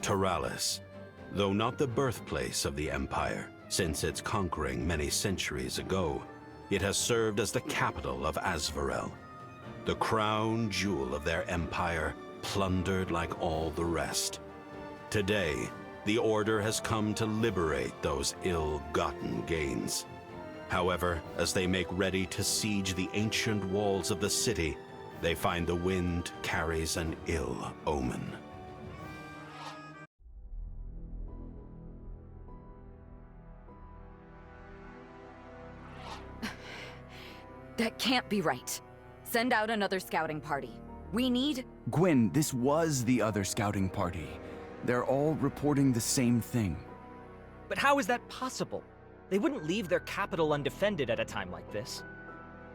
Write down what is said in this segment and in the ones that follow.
Taralis, though not the birthplace of the Empire, since its conquering many centuries ago, it has served as the capital of Azvarel, the crown jewel of their empire, plundered like all the rest. Today, the Order has come to liberate those ill-gotten gains. However, as they make ready to siege the ancient walls of the city, they find the wind carries an ill omen. That can't be right. Send out another scouting party. We need... Gwyn, this was the other scouting party. They're all reporting the same thing. But how is that possible? They wouldn't leave their capital undefended at a time like this.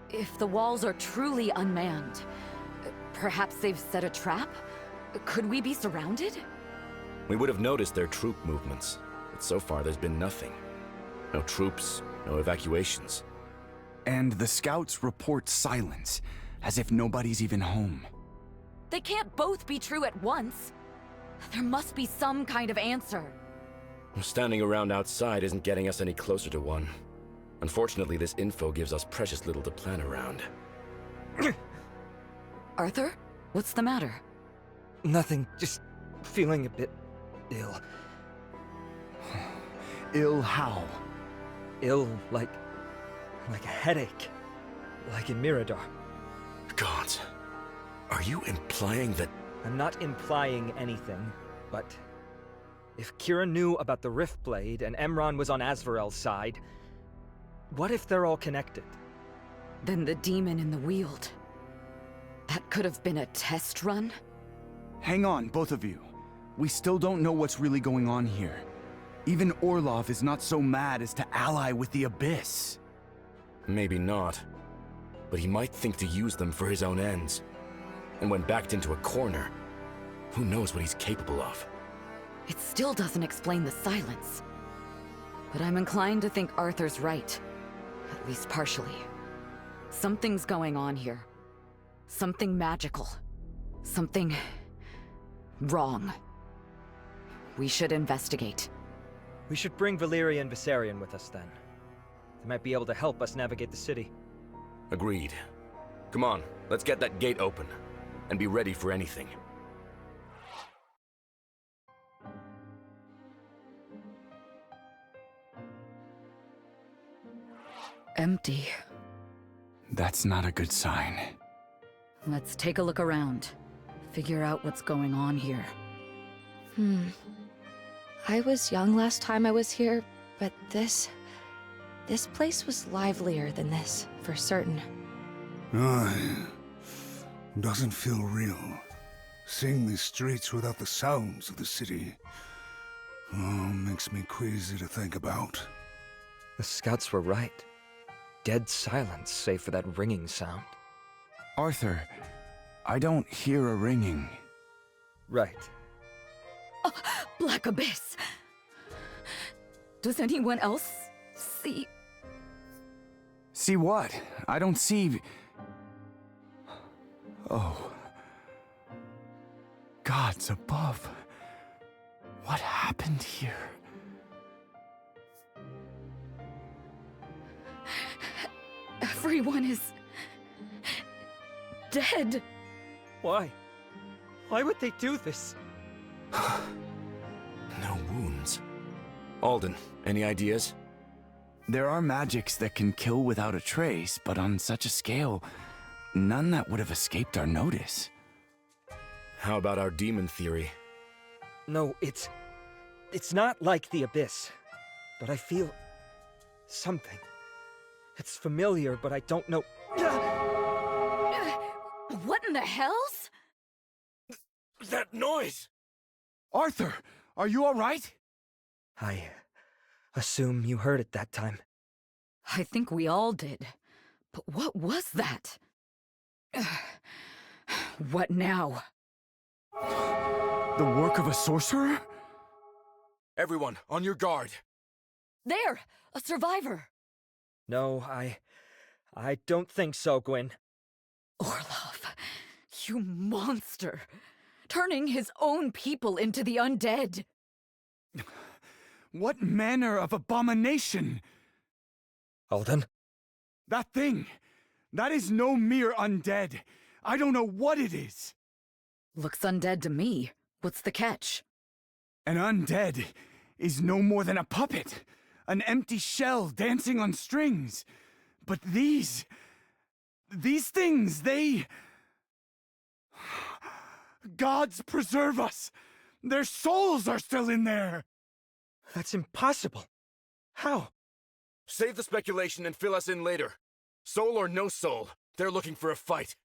If the walls are truly unmanned, perhaps they've set a trap? Could we be surrounded? We would have noticed their troop movements, but so far there's been nothing. No troops, no evacuations. And the scouts report silence, as if nobody's even home. They can't both be true at once. There must be some kind of answer. Standing around outside isn't getting us any closer to one. Unfortunately, this info gives us precious little to plan around. Arthur? What's the matter? Nothing, just feeling a bit ill. Ill how? Ill like a headache. Like in Mirador. Gods, are you implying that... I'm not implying anything, but... if Kira knew about the Rift Blade and Emron was on Azvarel's side, what if they're all connected? Then the demon in the Weald. That could have been a test run? Hang on, both of you. We still don't know what's really going on here. Even Orlov is not so mad as to ally with the Abyss. Maybe not. But he might think to use them for his own ends. And when backed into a corner, who knows what he's capable of? It still doesn't explain the silence. But I'm inclined to think Arthur's right. At least partially. Something's going on here. Something magical. Something... wrong. We should investigate. We should bring Valyria and Viserion with us then. They might be able to help us navigate the city. Agreed. Come on, let's get that gate open. And be ready for anything. Empty. That's not a good sign. Let's take a look around. Figure out what's going on here. I was young last time I was here, but this place was livelier than this, for certain. Doesn't feel real. Seeing these streets without the sounds of the city. Makes me queasy to think about. The scouts were right. Dead silence, save for that ringing sound. Arthur, I don't hear a ringing. Right. Black Abyss! Does anyone else see? See what? I don't see... Oh. Gods above. What happened here? Everyone is... dead. Why? Why would they do this? No wounds. Alden, any ideas? There are magics that can kill without a trace, but on such a scale, none that would have escaped our notice. How about our demon theory? No, it's not like the Abyss. But I feel... something. It's familiar, but I don't know... What in the hells? That noise! Arthur, are you all right? I assume you heard it that time. I think we all did. But what was that? What now? The work of a sorcerer? Everyone, on your guard! There! A survivor! No, I don't think so, Gwyn. Orlov, you monster! turning his own people into the undead. What manner of abomination? Alden? That thing! That is no mere undead. I don't know what it is. Looks undead to me. What's the catch? An undead is no more than a puppet. An empty shell dancing on strings. But these things, they... Gods preserve us! Their souls are still in there! That's impossible. How? Save the speculation and fill us in later. Soul or no soul, they're looking for a fight.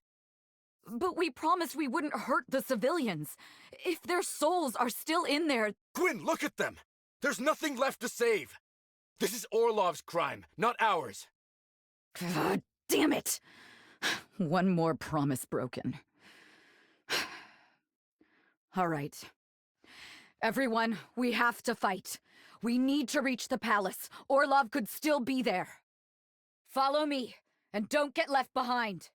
But we promised we wouldn't hurt the civilians. If their souls are still in there... Gwyn, look at them! There's nothing left to save! This is Orlov's crime, not ours. God damn it! One more promise broken. All right. Everyone, we have to fight. We need to reach the palace. Orlov could still be there. Follow me, and don't get left behind.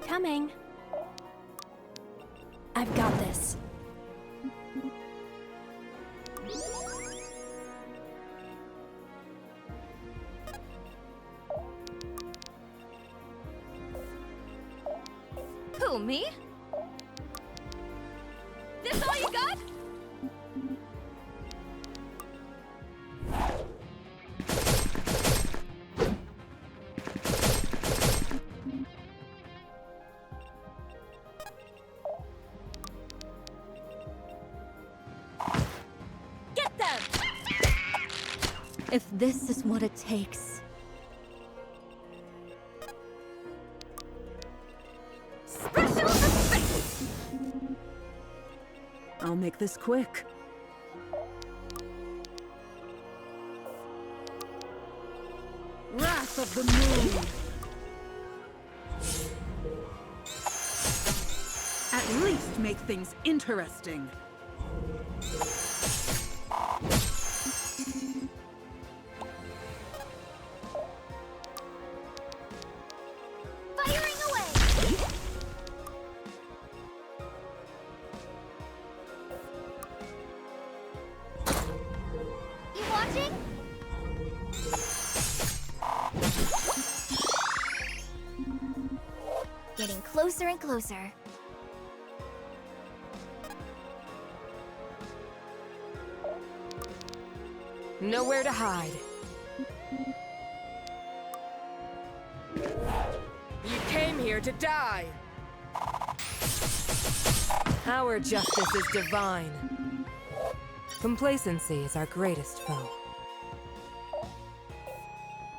Coming. I've got this. Who, me? This all you got? Get them! If this is what it takes. Special effects! I'll make this quick. Wrath of the Moon! At least make things interesting. Firing away! You watching? Getting closer and closer. Nowhere to hide. You came here to die! Our justice is divine. Complacency is our greatest foe.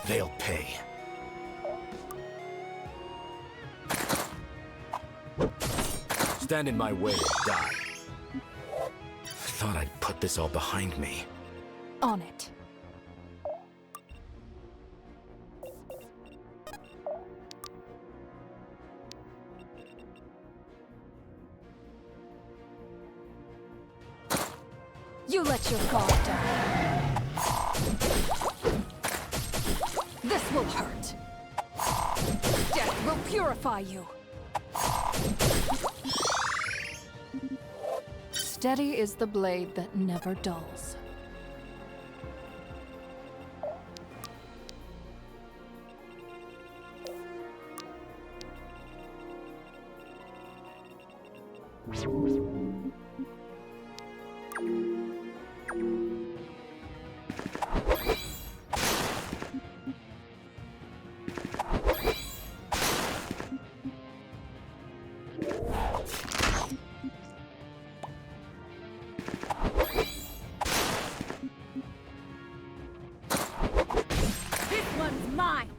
They'll pay. Stand in my way and die. I thought I'd put this all behind me. On it. You let your guard down. This will hurt. Death will purify you. Steady is the blade that never dulls. This one's mine.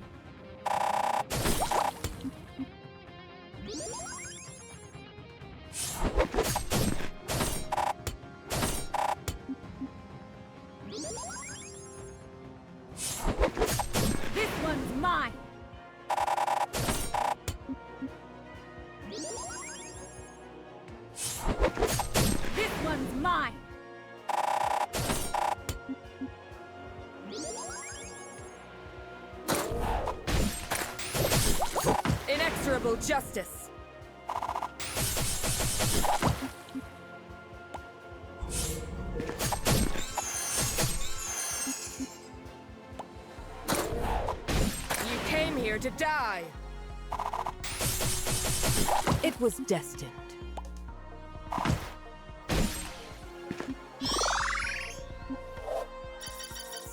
will justice. You came here to die. It was destined.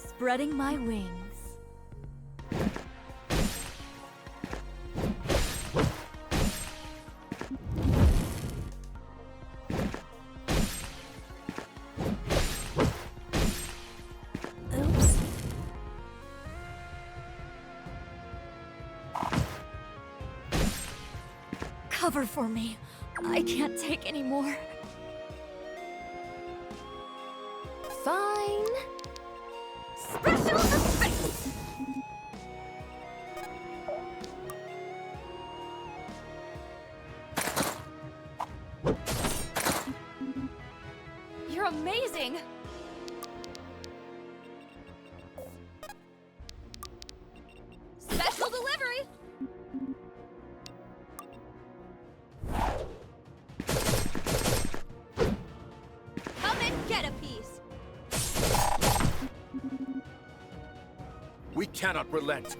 Spreading my wings. Oops. Cover for me. I can't take any more. Fine. Special effects! You're amazing! Special delivery! Come and get a piece! We cannot relent.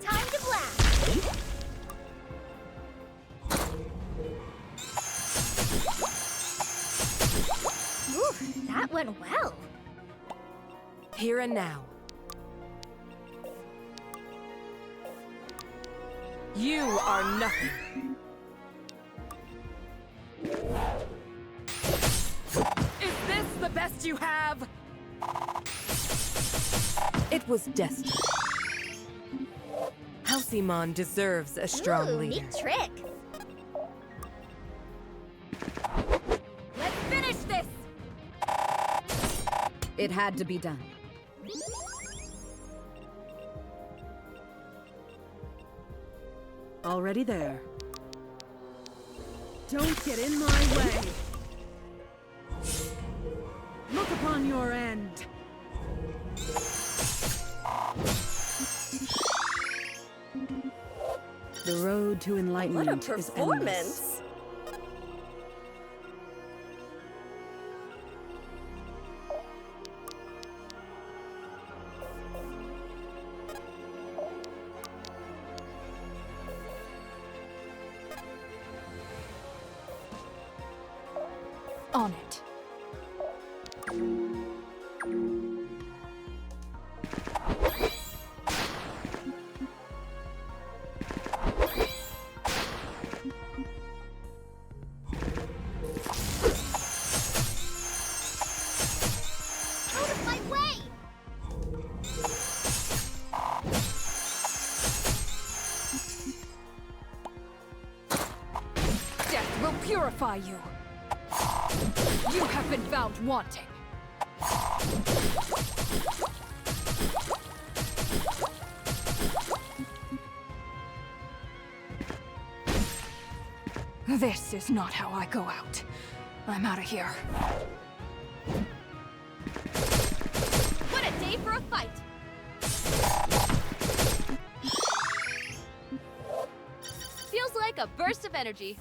Time to blast! Ooh, that went well. Here and now. You are nothing. Is this the best you have? It was destined. Halcyon deserves a strong Ooh, leader. neat trick. Let's finish this! It had to be done. Already there. Don't get in my way. Look upon your end. The road to enlightenment is endless. On it. Out of my way! Death will purify you. You have been found wanting. This is not how I go out. I'm out of here. What a day for a fight! Feels like a burst of energy.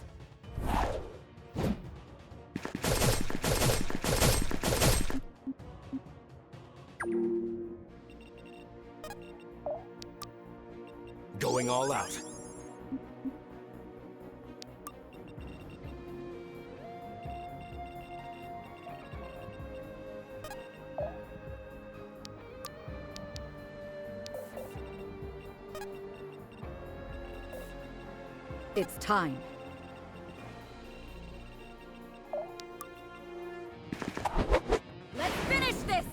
Going all out. It's time. Let's finish this!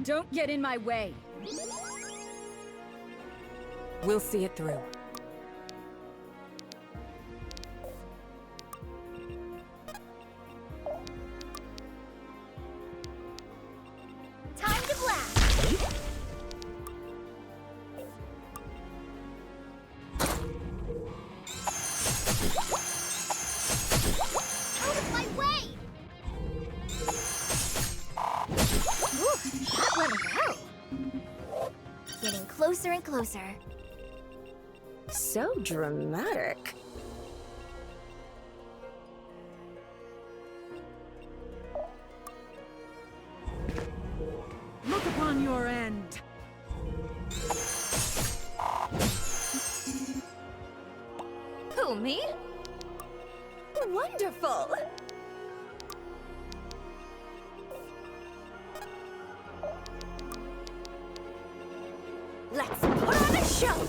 Don't get in my way. We'll see it through. Time to blast! Out of my way! Ooh, that went well. Getting closer and closer. So dramatic. Look upon your end. Who, me? Wonderful! Let's put on a show!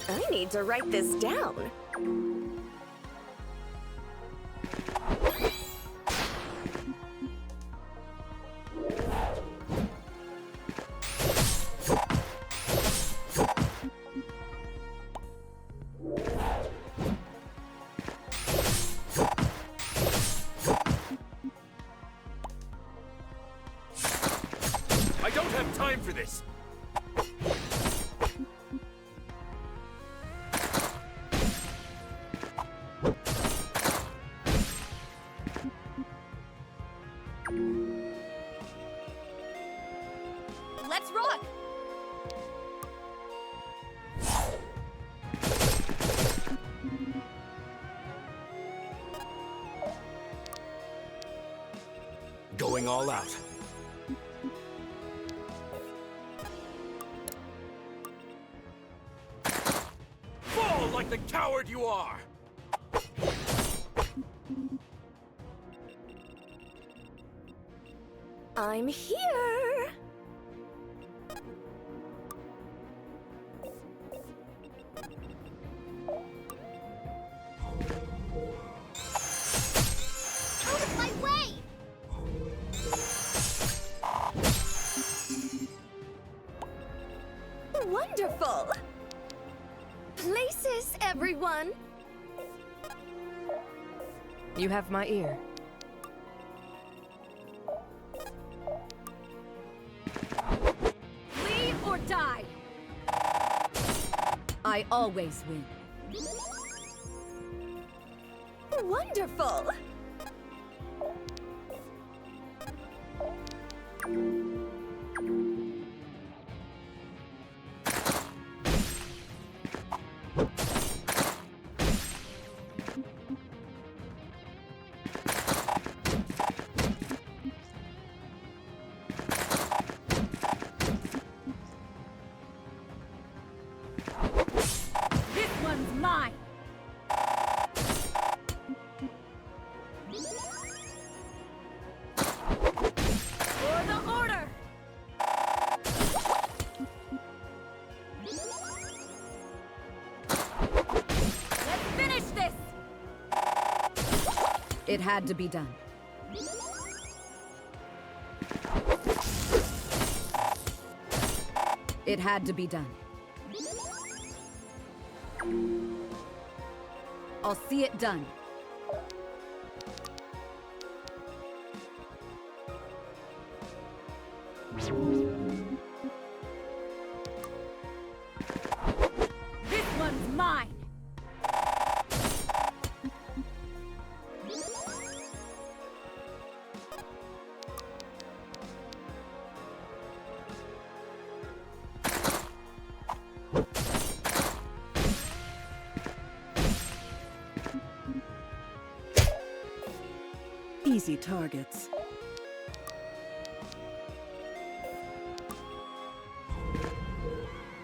I need to write this down. I don't have time for this! Let's rock! Going all out. Fall like the coward you are! I'm here! Out of my way! Wonderful! Places, everyone! You have my ear. Flee or die! I always win. Wonderful! This one's mine! For the order! Let's finish this! It had to be done. It had to be done. I'll see it done. This one's mine! Easy targets.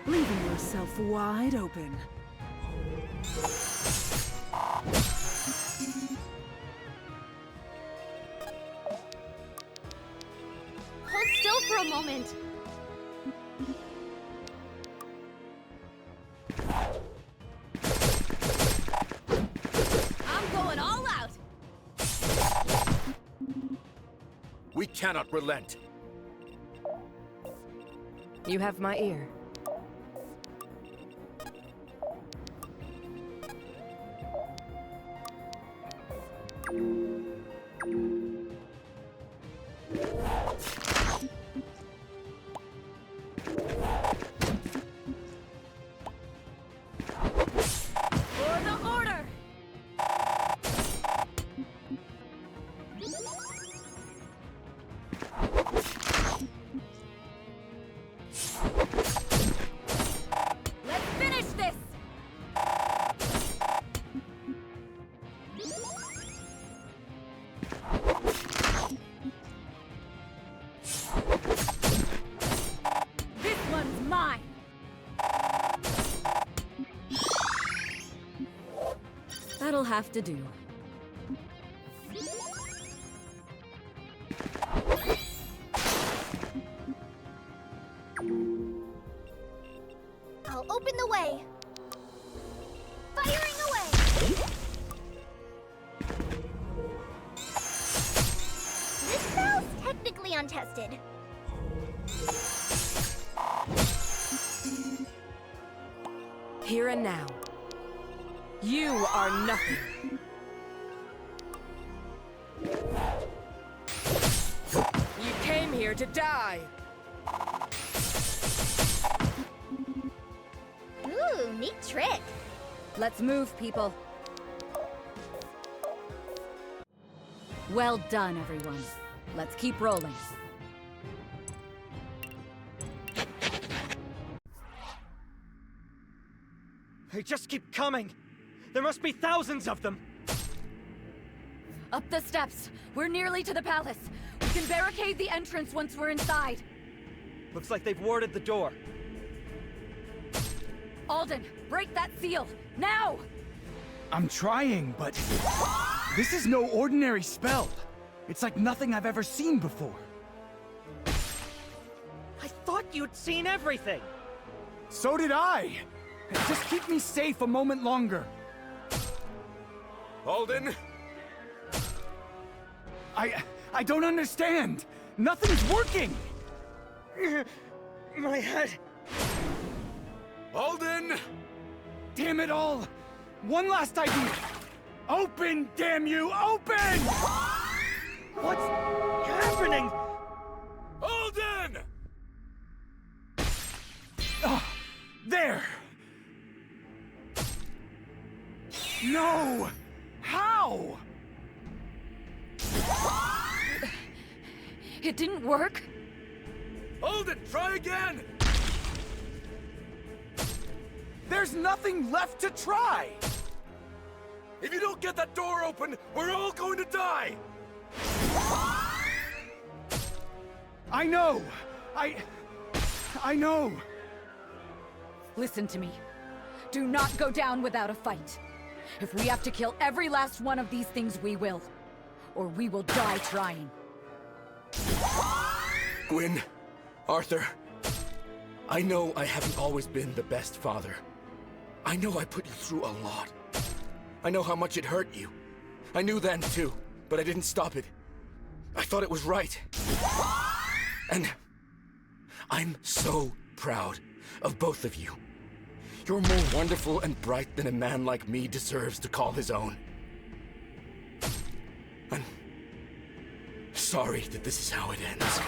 Leaving yourself wide open. Hold still for a moment! I'm going all out! We cannot relent. You have my ear. For the order! have to do. I'll open the way. Firing away. This spell's technically untested. Here and now. You are nothing. You came here to die. Ooh, neat trick. Let's move, people. Well done, everyone. Let's keep rolling. They just keep coming. There must be thousands of them. Up the steps. We're nearly to the palace. We can barricade the entrance once we're inside. Looks like they've warded the door. Alden, break that seal! Now! I'm trying, but this is no ordinary spell. It's like nothing I've ever seen before. I thought you'd seen everything. So did I. Just keep me safe a moment longer. Alden? I don't understand. Nothing's working. My head. Alden! Damn it all. One last idea. Open, damn you, open! What's happening? Alden! There. No! How? It didn't work? Alden, try again! There's nothing left to try! If you don't get that door open, we're all going to die! I know! I know! Listen to me. Do not go down without a fight. If we have to kill every last one of these things, we will. Or we will die trying. Gwyn, Arthur, I know I haven't always been the best father. I know I put you through a lot. I know how much it hurt you. I knew then too, but I didn't stop it. I thought it was right. And I'm so proud of both of you. You're more wonderful and bright than a man like me deserves to call his own. I'm sorry that this is how it ends.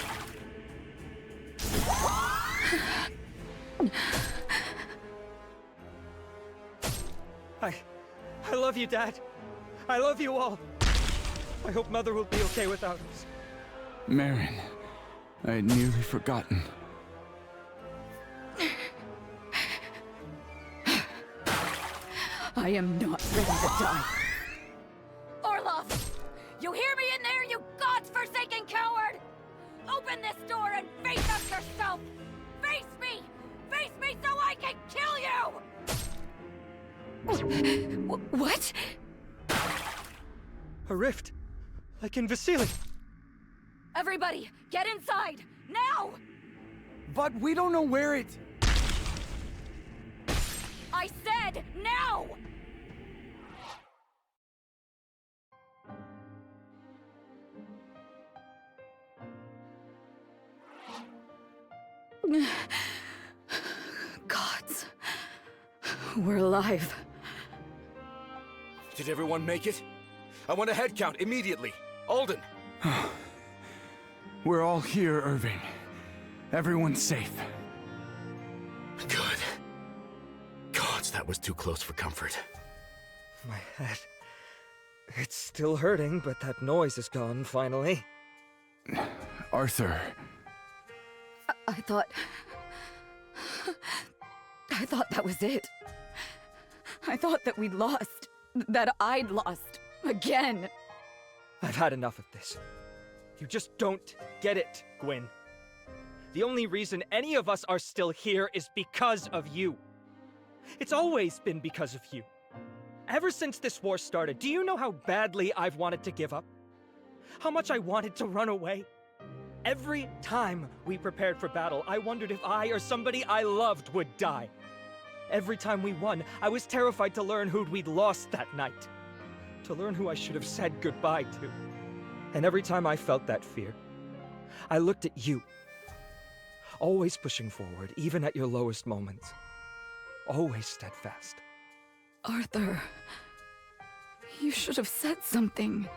I love you, Dad. I love you all. I hope Mother will be okay without us. Marin, I had nearly forgotten. I am not ready to die. Orlov! You hear me in there, you godforsaken coward? Open this door and face us yourself! Face me! Face me so I can kill you! What? A rift, like in Vasily. Everybody, get inside! Now! But we don't know where it... I said now! Gods. We're alive. Did everyone make it? I want a head count immediately. Alden! We're all here, Irving. Everyone's safe. Good. Gods, that was too close for comfort. My head. It's still hurting, but that noise is gone, finally. Arthur. I thought that was it. I thought that we'd lost. That I'd lost. Again. I've had enough of this. You just don't get it, Gwyn. The only reason any of us are still here is because of you. It's always been because of you. Ever since this war started, do you know how badly I've wanted to give up? How much I wanted to run away? Every time we prepared for battle, I wondered if I or somebody I loved would die. Every time we won, I was terrified to learn who we'd lost that night. To learn who I should have said goodbye to. And every time I felt that fear, I looked at you. Always pushing forward, even at your lowest moments. Always steadfast. Arthur, you should have said something.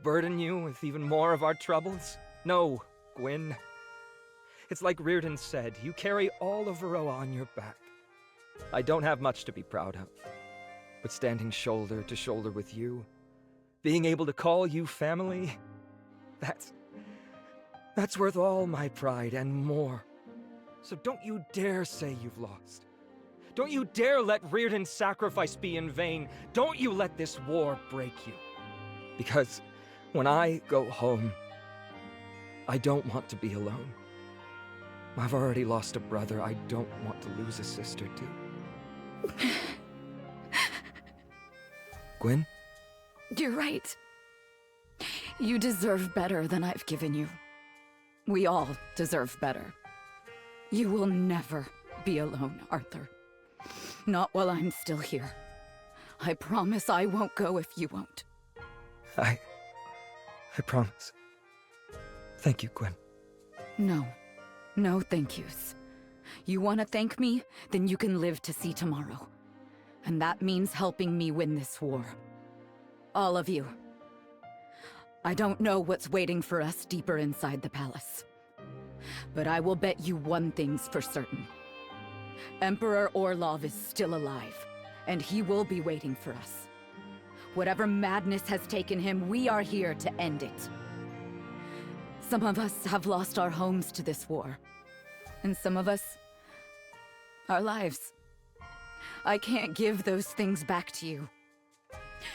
Burden you with even more of our troubles? No, Gwyn. It's like Reardon said, you carry all of Varroa on your back. I don't have much to be proud of, but standing shoulder to shoulder with you, being able to call you family, that's worth all my pride and more. So don't you dare say you've lost. Don't you dare let Reardon's sacrifice be in vain. Don't you let this war break you. Because when I go home, I don't want to be alone. I've already lost a brother. I don't want to lose a sister, too. Gwyn? You're right. You deserve better than I've given you. We all deserve better. You will never be alone, Arthur. Not while I'm still here. I promise I won't go if you won't. I promise. Thank you, Gwyn. No. No thank yous. You want to thank me? Then you can live to see tomorrow. And that means helping me win this war. All of you. I don't know what's waiting for us deeper inside the palace. But I will bet you one thing's for certain. Emperor Orlov is still alive, and he will be waiting for us. Whatever madness has taken him, we are here to end it. Some of us have lost our homes to this war, and some of us, our lives. I can't give those things back to you.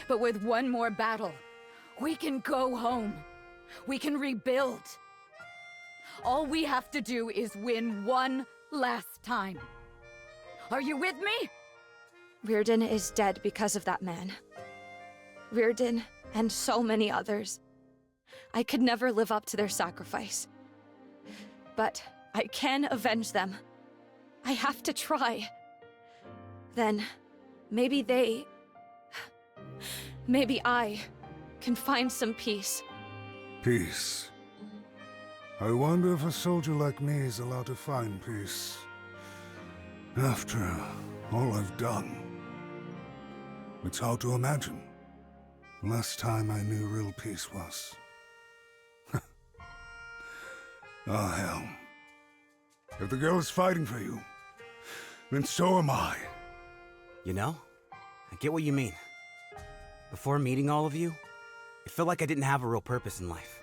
But with one more battle, we can go home. We can rebuild. All we have to do is win one last time. Are you with me? Reardon is dead because of that man. Reardon and so many others. I could never live up to their sacrifice. But I can avenge them. I have to try. Then, maybe I can find some peace. Peace. I wonder if a soldier like me is allowed to find peace. After all I've done. It's hard to imagine. Last time I knew real peace was. Oh, hell. If the girl is fighting for you, then so am I. You know, I get what you mean. Before meeting all of you, it felt like I didn't have a real purpose in life.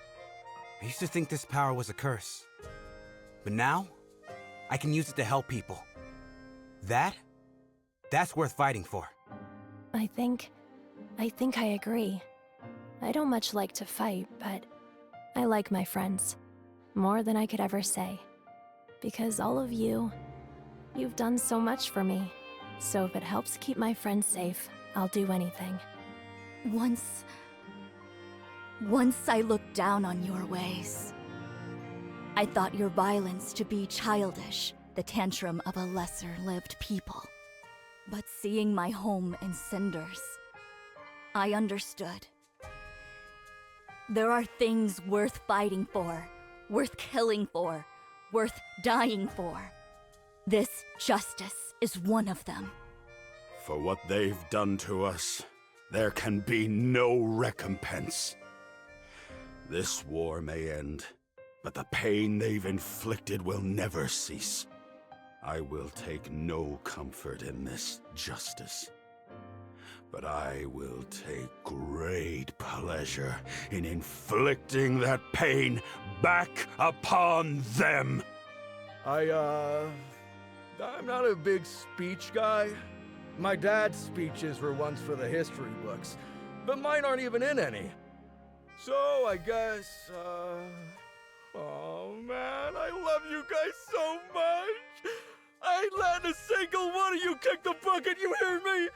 I used to think this power was a curse. But now, I can use it to help people. That's worth fighting for. I think I agree. I don't much like to fight, but I like my friends. More than I could ever say. Because all of you've done so much for me. So if it helps keep my friends safe, I'll do anything. Once I looked down on your ways. I thought your violence to be childish, the tantrum of a lesser-lived people. But seeing my home in cinders, I understood. There are things worth fighting for, worth killing for, worth dying for. This justice is one of them. For what they've done to us, there can be no recompense. This war may end, but the pain they've inflicted will never cease. I will take no comfort in this justice, but I will take great pleasure in inflicting that pain back upon them. I'm not a big speech guy. My dad's speeches were once for the history books, but mine aren't even in any. So I guess, oh man, I love you guys so much. I ain't letting a single one of you kick the bucket, you hear me?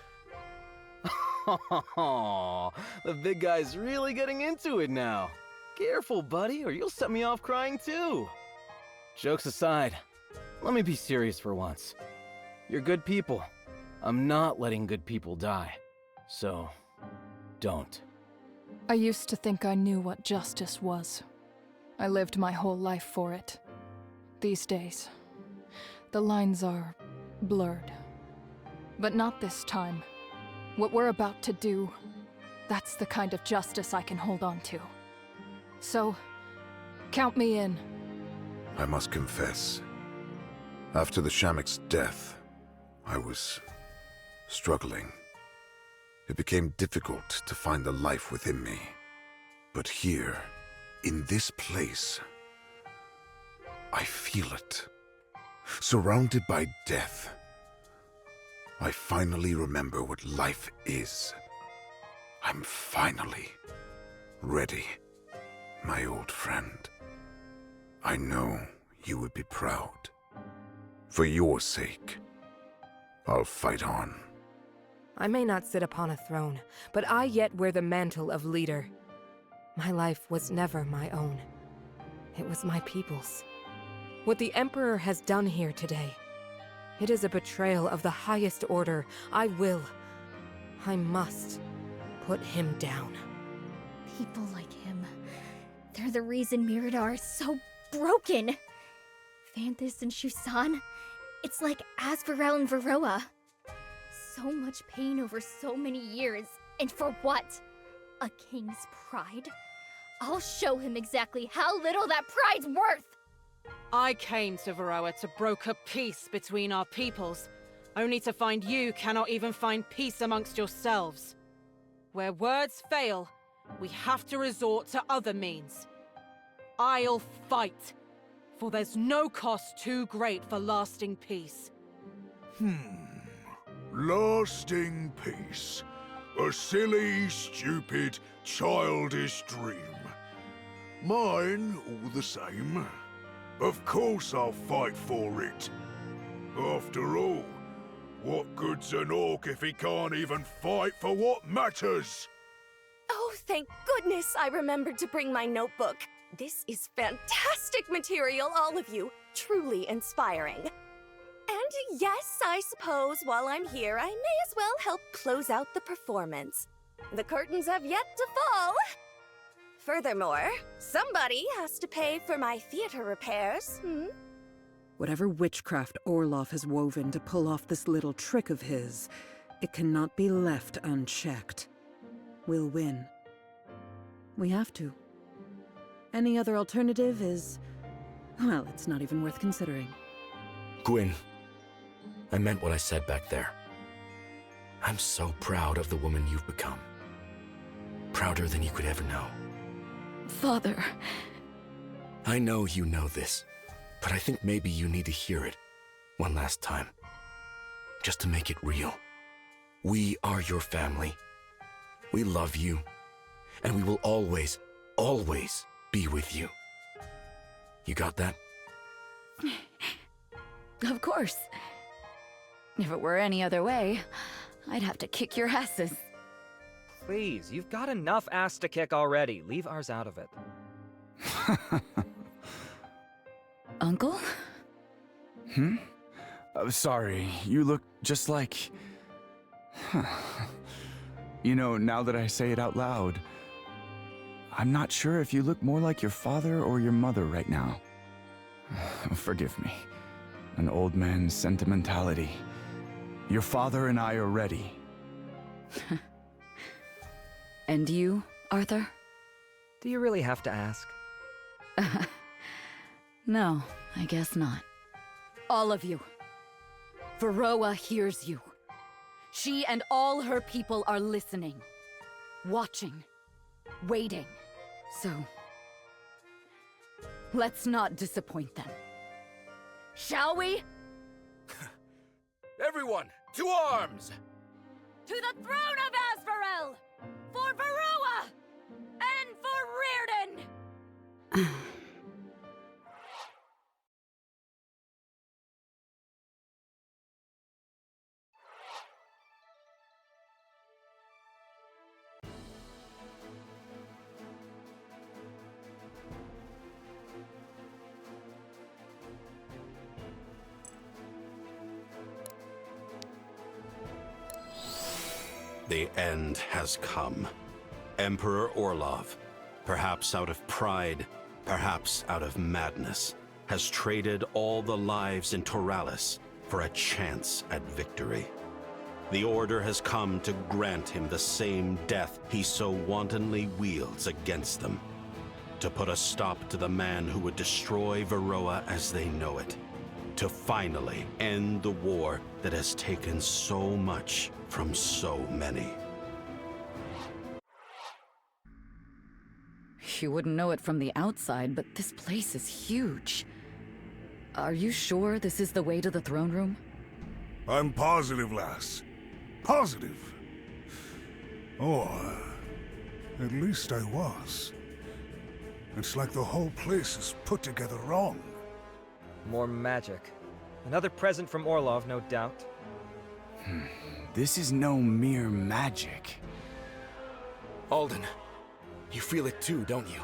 Oh, the big guy's really getting into it now. Careful, buddy, or you'll set me off crying too. Jokes aside, let me be serious for once. You're good people. I'm not letting good people die. So, don't. I used to think I knew what justice was. I lived my whole life for it. These days, the lines are blurred. But not this time. What we're about to do, that's the kind of justice I can hold on to. So, count me in. I must confess, after the Shamik's death, I was struggling. It became difficult to find the life within me. But here, in this place, I feel it. Surrounded by death, I finally remember what life is. I'm finally ready, my old friend. I know you would be proud. For your sake, I'll fight on. I may not sit upon a throne, but I yet wear the mantle of leader. My life was never my own. It was my people's. What the Emperor has done here today, it is a betrayal of the highest order. I must put him down. People like him, they're the reason Mirador is so broken. Vanthus and Shusan, it's like Asvarel and Varroa. So much pain over so many years, and for what? A king's pride? I'll show him exactly how little that pride's worth! I came to Varroa to broker peace between our peoples, only to find you cannot even find peace amongst yourselves. Where words fail, we have to resort to other means. I'll fight, for there's no cost too great for lasting peace. Lasting peace. A silly, stupid, childish dream. Mine, all the same. Of course I'll fight for it. After all, what good's an orc if he can't even fight for what matters? Oh, thank goodness I remembered to bring my notebook. This is fantastic material, all of you. Truly inspiring. And yes, I suppose while I'm here, I may as well help close out the performance. The curtains have yet to fall. Furthermore, somebody has to pay for my theater repairs, Whatever witchcraft Orloff has woven to pull off this little trick of his, it cannot be left unchecked. We'll win. We have to. Any other alternative is... well, it's not even worth considering. Gwyn, I meant what I said back there. I'm so proud of the woman you've become. Prouder than you could ever know. Father. I know you know this, but I think maybe you need to hear it one last time. Just to make it real. We are your family. We love you. And we will always, always be with you. You got that? Of course. If it were any other way, I'd have to kick your asses. Please, you've got enough ass to kick already. Leave ours out of it. Uncle? Sorry, you look just like... You know, now that I say it out loud, I'm not sure if you look more like your father or your mother right now. Forgive me. An old man's sentimentality. Your father and I are ready. And you, Arthur? Do you really have to ask? No, I guess not. All of you. Varroa hears you. She and all her people are listening, watching, waiting. So, let's not disappoint them. Shall we? Everyone, to arms! To the throne of Asvarel! For Varroa! And for Rearden! The end has come. Emperor Orlov, perhaps out of pride, perhaps out of madness, has traded all the lives in Toralis for a chance at victory. The Order has come to grant him the same death he so wantonly wields against them. To put a stop to the man who would destroy Varroa as they know it. To finally end the war that has taken so much from so many. You wouldn't know it from the outside, but this place is huge. Are you sure this is the way to the throne room? I'm positive, lass. Positive. Or at least I was. It's like the whole place is put together wrong. More magic. Another present from Orlov, no doubt. This is no mere magic. Alden, you feel it too, don't you?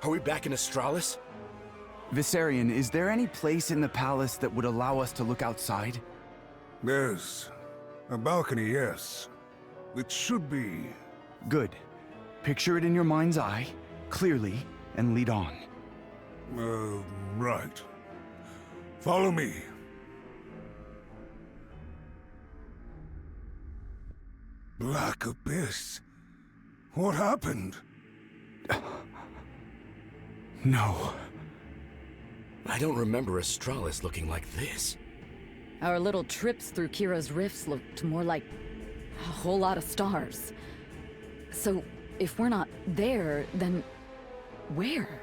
Are we back in Astralis? Viserion, is there any place in the palace that would allow us to look outside? There's a balcony, yes. It should be. Good. Picture it in your mind's eye, clearly, and lead on. Right. Follow me. Black Abyss. What happened? No. I don't remember Astralis looking like this. Our little trips through Kira's rifts looked more like a whole lot of stars. So, if we're not there, then where?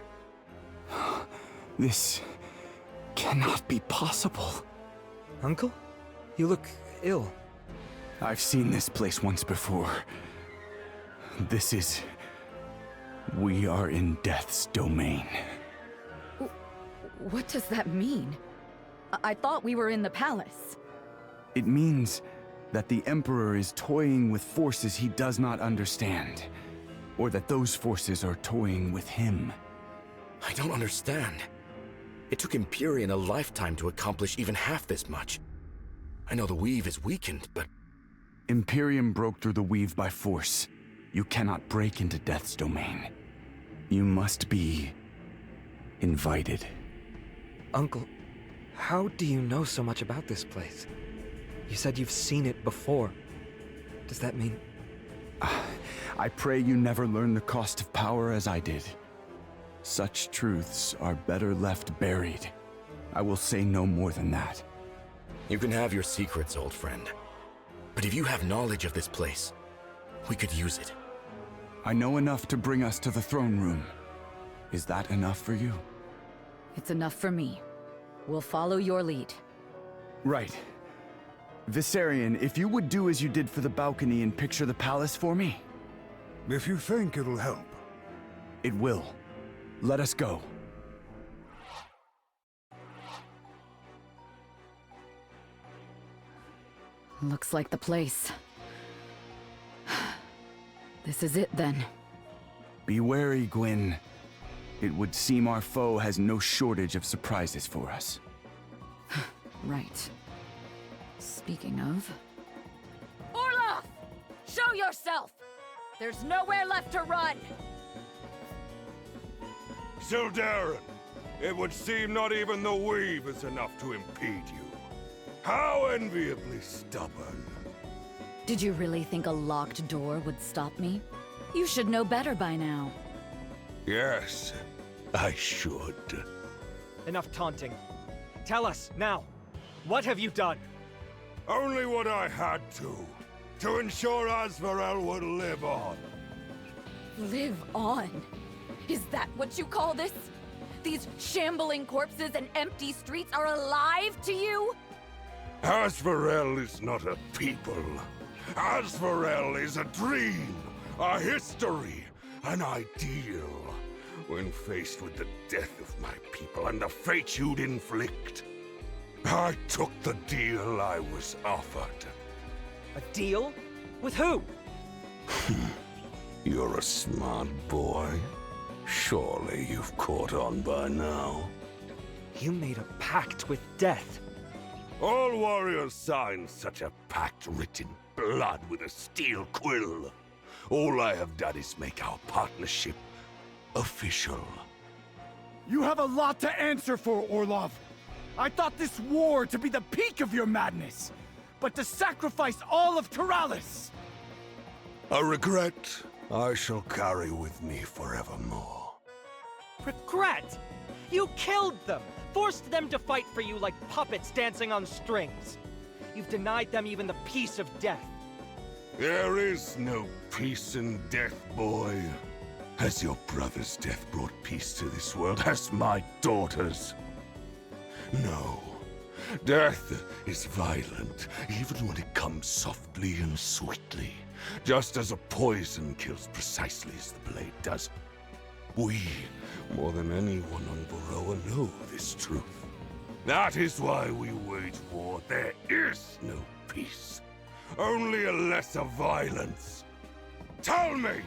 This cannot be possible. Uncle? You look ill. I've seen this place once before. This is... We are in Death's domain. What does that mean? I thought we were in the palace. It means that the Emperor is toying with forces he does not understand. Or that those forces are toying with him. I don't understand. It took Empyrean a lifetime to accomplish even half this much. I know the Weave is weakened, but... Imperium broke through the Weave by force. You cannot break into Death's domain. You must be... invited. Uncle, how do you know so much about this place? You said you've seen it before. Does that mean... I pray you never learn the cost of power as I did. Such truths are better left buried. I will say no more than that. You can have your secrets, old friend. But if you have knowledge of this place, we could use it. I know enough to bring us to the throne room. Is that enough for you? It's enough for me. We'll follow your lead. Right. Viserion, if you would do as you did for the balcony and picture the palace for me. If you think it'll help. It will. Let us go. Looks like the place. This is it, then. Be wary, Gwyn. It would seem our foe has no shortage of surprises for us. Right. Speaking of... Orlov! Show yourself! There's nowhere left to run! Zildaren, it would seem not even the Weave is enough to impede you. How enviably stubborn. Did you really think a locked door would stop me? You should know better by now. Yes, I should. Enough taunting. Tell us, now. What have you done? Only what I had to ensure Asvarel would live on. Live on? Is that what you call this? These shambling corpses and empty streets are alive to you? Asvarel is not a people. Asvarel is a dream, a history, an ideal. When faced with the death of my people and the fate you'd inflict, I took the deal I was offered. A deal? With who? You're a smart boy. Surely you've caught on by now. You made a pact with death. All warriors sign such a pact written blood with a steel quill. All I have done is make our partnership official. You have a lot to answer for, Orlov. I thought this war to be the peak of your madness, but to sacrifice all of Teralis! A regret I shall carry with me forevermore. Regret? You killed them! Forced them to fight for you like puppets dancing on strings. You've denied them even the peace of death. There is no peace in death, boy. Has your brother's death brought peace to this world? Has my daughter's? No. Death is violent, even when it comes softly and sweetly. Just as a poison kills precisely as the blade does. We, more than anyone on Varroa, know this truth. That is why we wage war. There is no peace. Only a lesser violence. Tell me,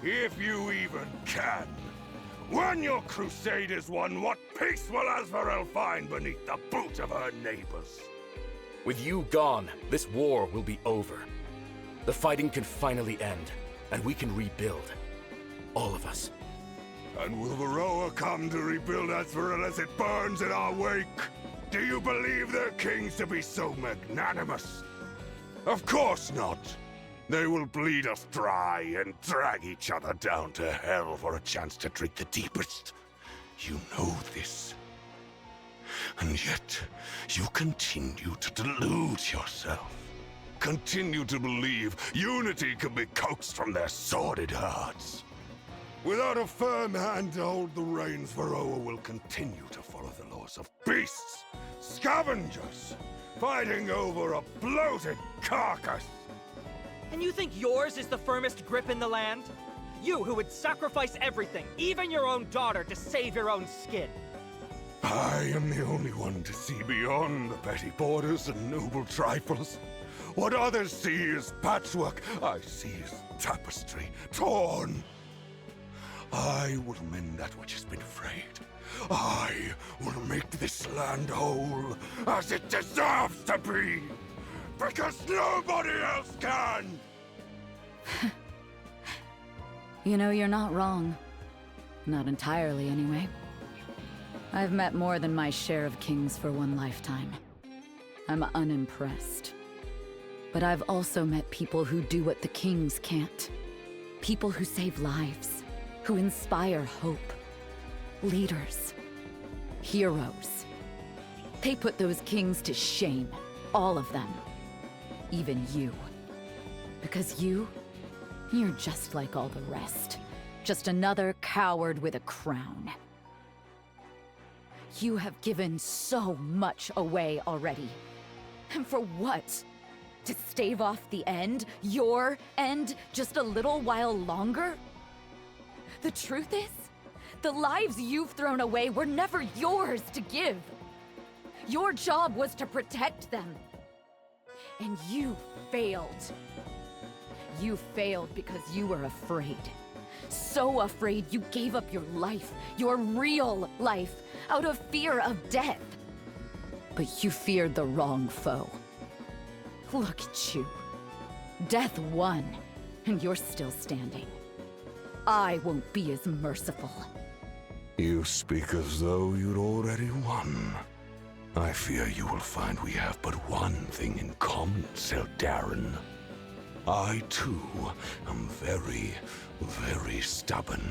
if you even can, when your crusade is won, what peace will Azvarel find beneath the boot of her neighbors? With you gone, this war will be over. The fighting can finally end, and we can rebuild. All of us. And will Varroa come to rebuild Azvarel as it burns in our wake? Do you believe their kings to be so magnanimous? Of course not. They will bleed us dry and drag each other down to hell for a chance to drink the deepest. You know this. And yet, you continue to delude yourself. Continue to believe unity can be coaxed from their sordid hearts. Without a firm hand to hold the reins, Varroa will continue to follow the laws of beasts, scavengers, fighting over a bloated carcass. And you think yours is the firmest grip in the land? You who would sacrifice everything, even your own daughter, to save your own skin. I am the only one to see beyond the petty borders and noble trifles. What others see as patchwork, I see as tapestry, torn. I will mend that which has been frayed. I will make this land whole, as it deserves to be, because nobody else can! You know, you're not wrong. Not entirely, anyway. I've met more than my share of kings for one lifetime. I'm unimpressed. But I've also met people who do what the kings can't. People who save lives, who inspire hope. Leaders. Heroes. They put those kings to shame. All of them. Even you. Because you're just like all the rest. Just another coward with a crown. You have given so much away already. And for what? To stave off the end? Your end? Just a little while longer? The truth is, the lives you've thrown away were never yours to give. Your job was to protect them. And you failed. You failed because you were afraid. So afraid you gave up your life, your real life, out of fear of death. But you feared the wrong foe. Look at you. Death won, and you're still standing. I won't be as merciful. You speak as though you'd already won. I fear you will find we have but one thing in common, Seldarin. I, too, am very, very stubborn.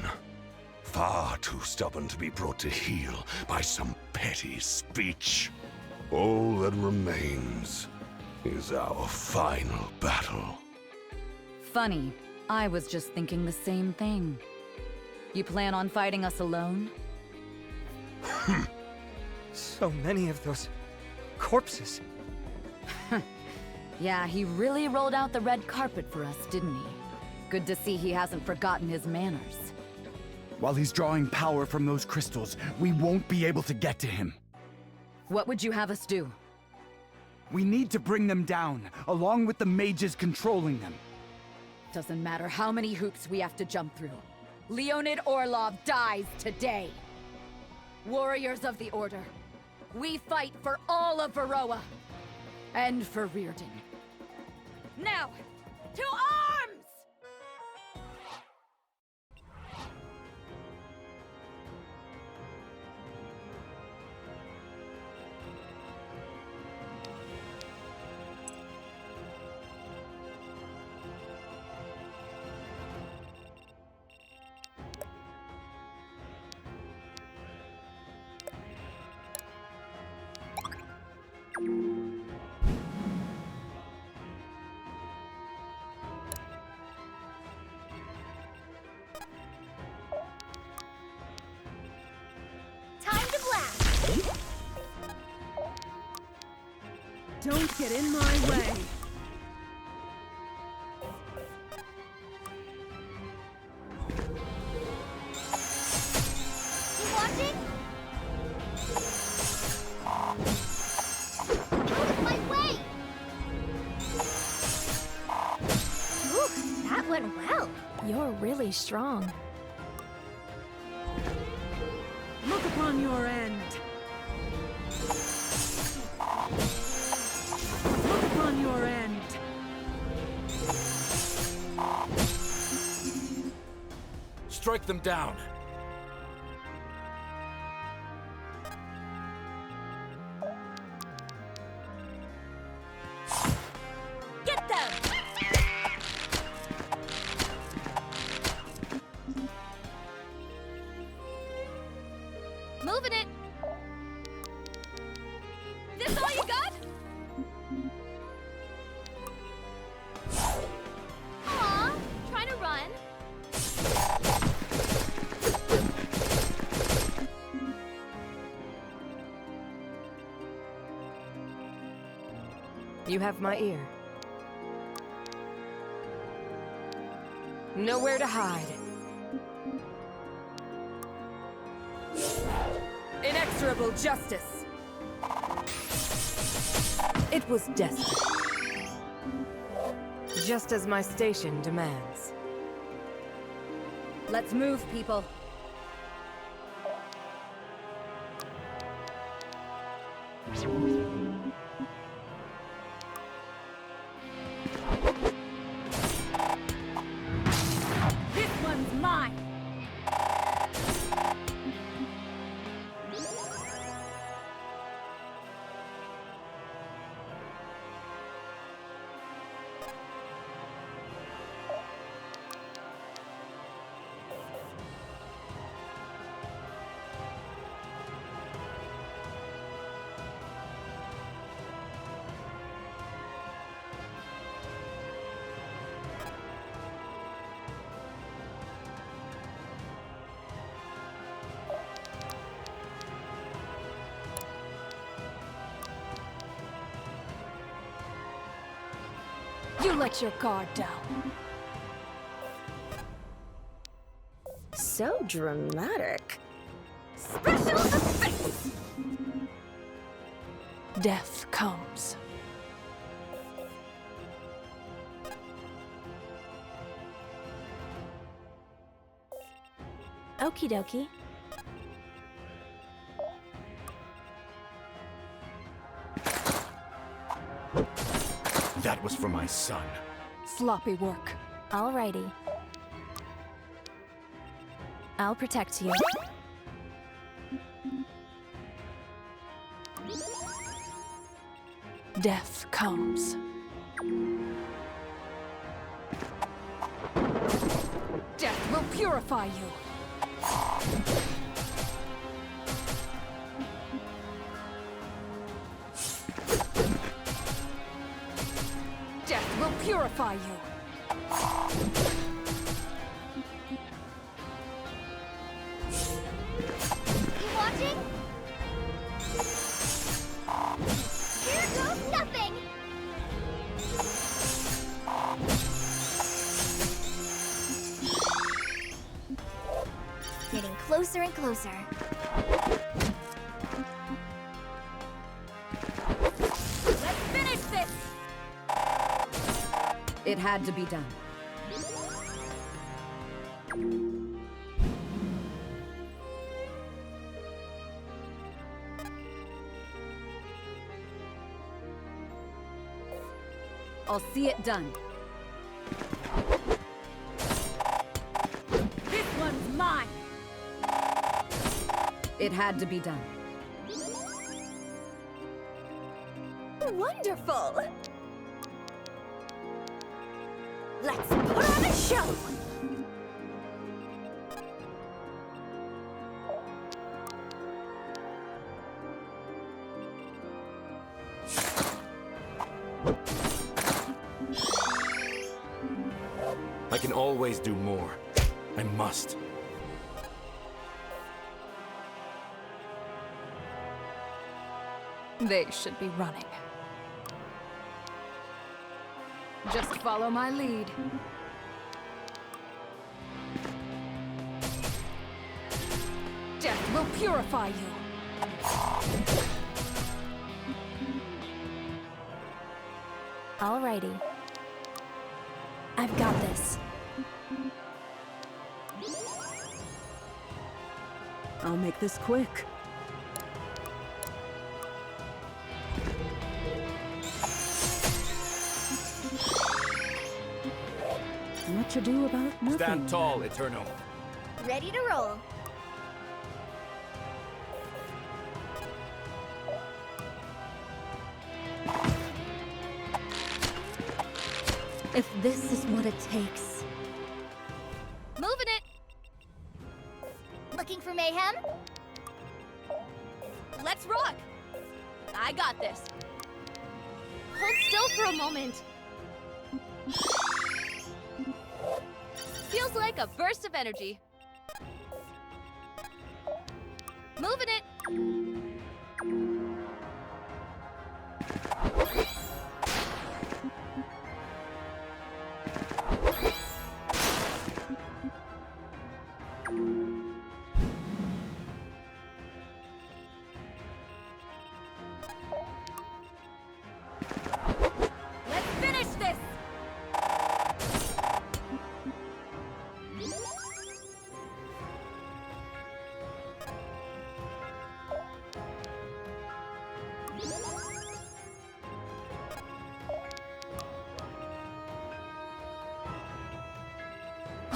Far too stubborn to be brought to heel by some petty speech. All that remains is our final battle. Funny, I was just thinking the same thing. You plan on fighting us alone? So many of those corpses. Yeah, he really rolled out the red carpet for us, didn't he? Good to see he hasn't forgotten his manners. While he's drawing power from those crystals, we won't be able to get to him. What would you have us do? We need to bring them down, along with the mages controlling them. Doesn't matter how many hoops we have to jump through. Leonid Orlov dies today. Warriors of the Order, we fight for all of Varroa. And for Rearden. Now, to arms! Time to blast! Don't get in my way. You watching? Out of my way! Ooh, that went well. You're really strong. Look upon your end. Look upon your end. Strike them down. Get them! Moving it! This all you got? Aw, trying to run. You have my ear. Nowhere to hide. Inexorable justice. It was destined. Just as my station demands. Let's move, people. This one's mine! You let your guard down. So dramatic. Special effects! Death comes. Okie dokie. That was for my son. Sloppy work. Alrighty. I'll protect you. Death comes. Death will purify you. Death will purify you. You watching? Here goes nothing! Getting closer and closer. Let's finish this! It had to be done. I'll see it done. This one's mine! It had to be done. Wonderful! Let's put on a show! I can always do more. I must. They should be running. Just follow my lead. Death will purify you. Alrighty. I've got this. I'll make this quick. Much ado about nothing. Stand tall, Eternal. Ready to roll. If this is what it takes. Moving it! Looking for mayhem? Let's rock! I got this. Hold still for a moment. Feels like a burst of energy. Moving it! Let's finish this!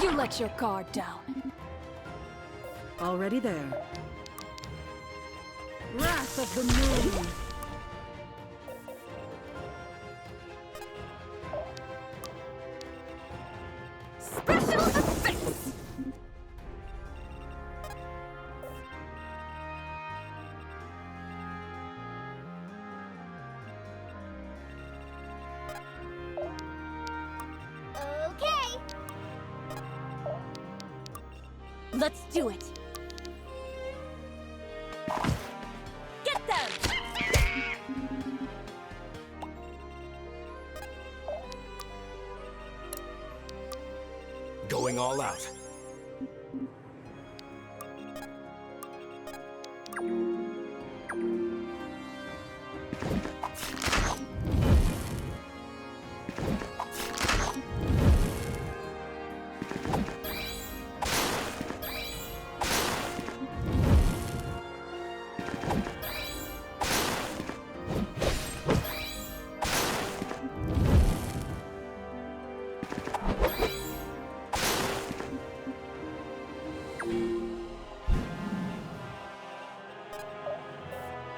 You let your guard down. Already there. Wrath of the moon! Special effects! Okay! Let's do it! Get them! Going all out.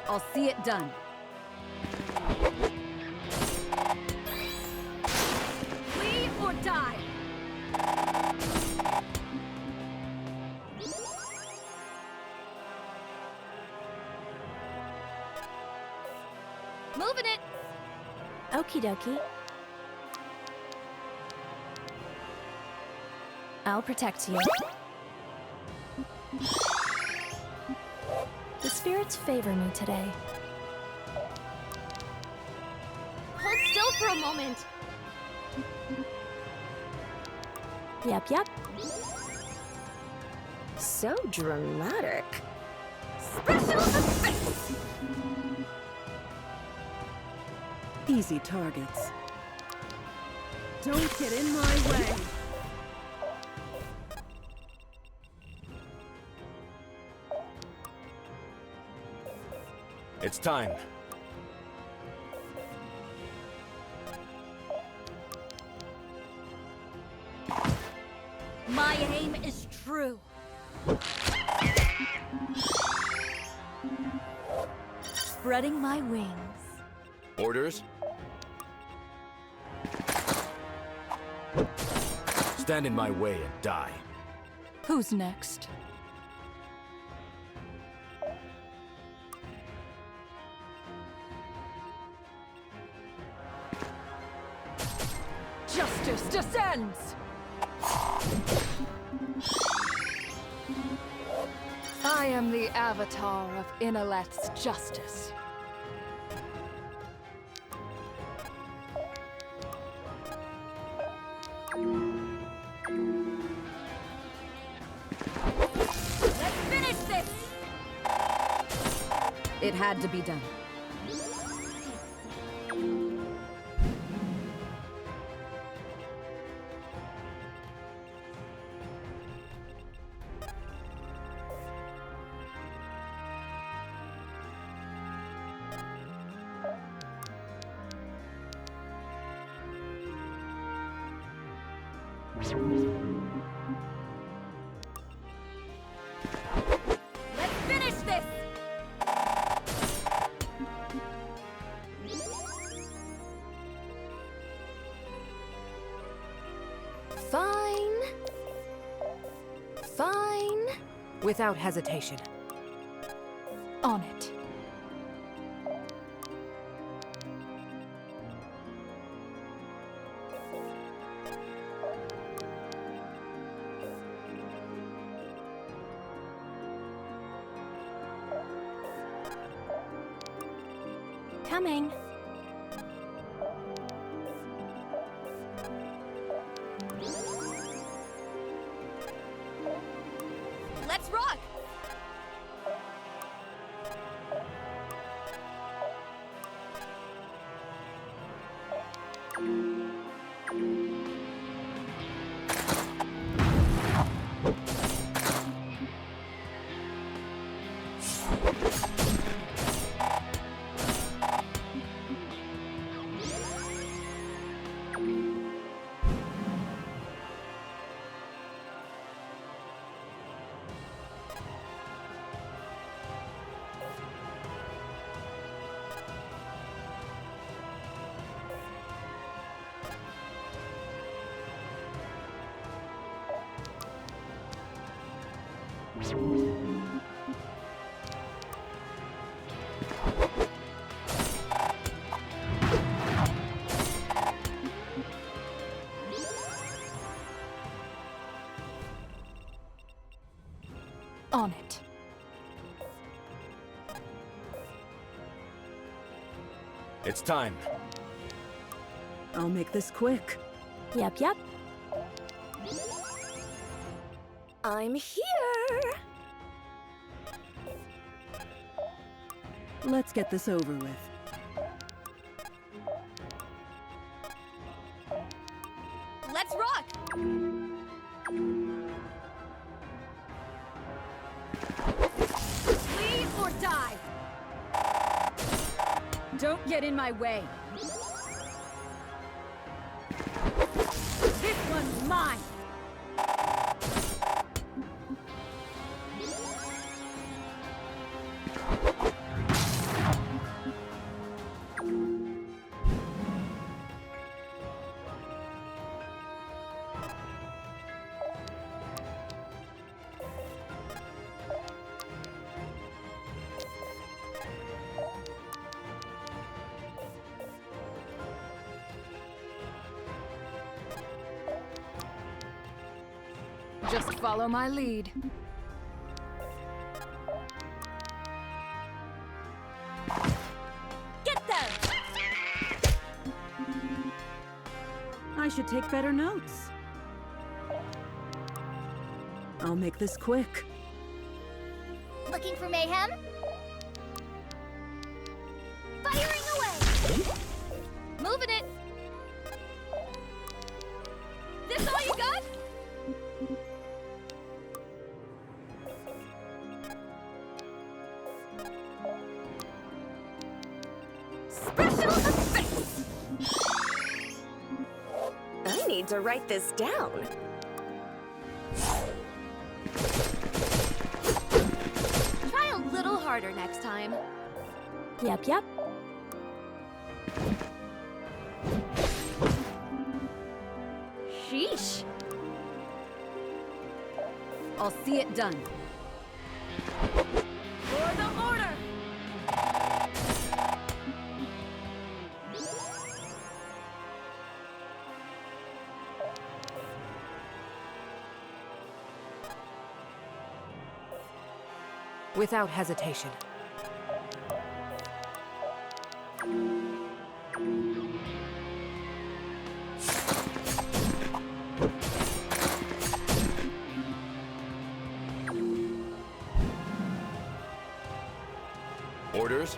I'll see it done. Flee or die! Moving it! Okie dokie. I'll protect you. The spirits favor me today. Hold still for a moment. Yep. So dramatic. Special effects! Easy targets. Don't get in my way. It's time. My aim is true. Spreading my wings. Orders? Stand in my way and die. Who's next? Justice descends! I am the avatar of Inaleth's justice. Let's finish this! It had to be done. Let's finish this! Fine. Fine. Without hesitation. On it. Coming. Let's rock! On it. It's time. I'll make this quick. Yep, yep. I'm here. Let's get this over with. Let's rock! Leave or die! Don't get in my way. This one's mine! Just follow my lead. Get them! I should take better notes. I'll make this quick. Looking for mayhem? Firing away! Moving it! This all you got? Special effects! I need to write this down. harder next time. Yep, yep. Sheesh! I'll see it done. For the order! Without hesitation. Orders?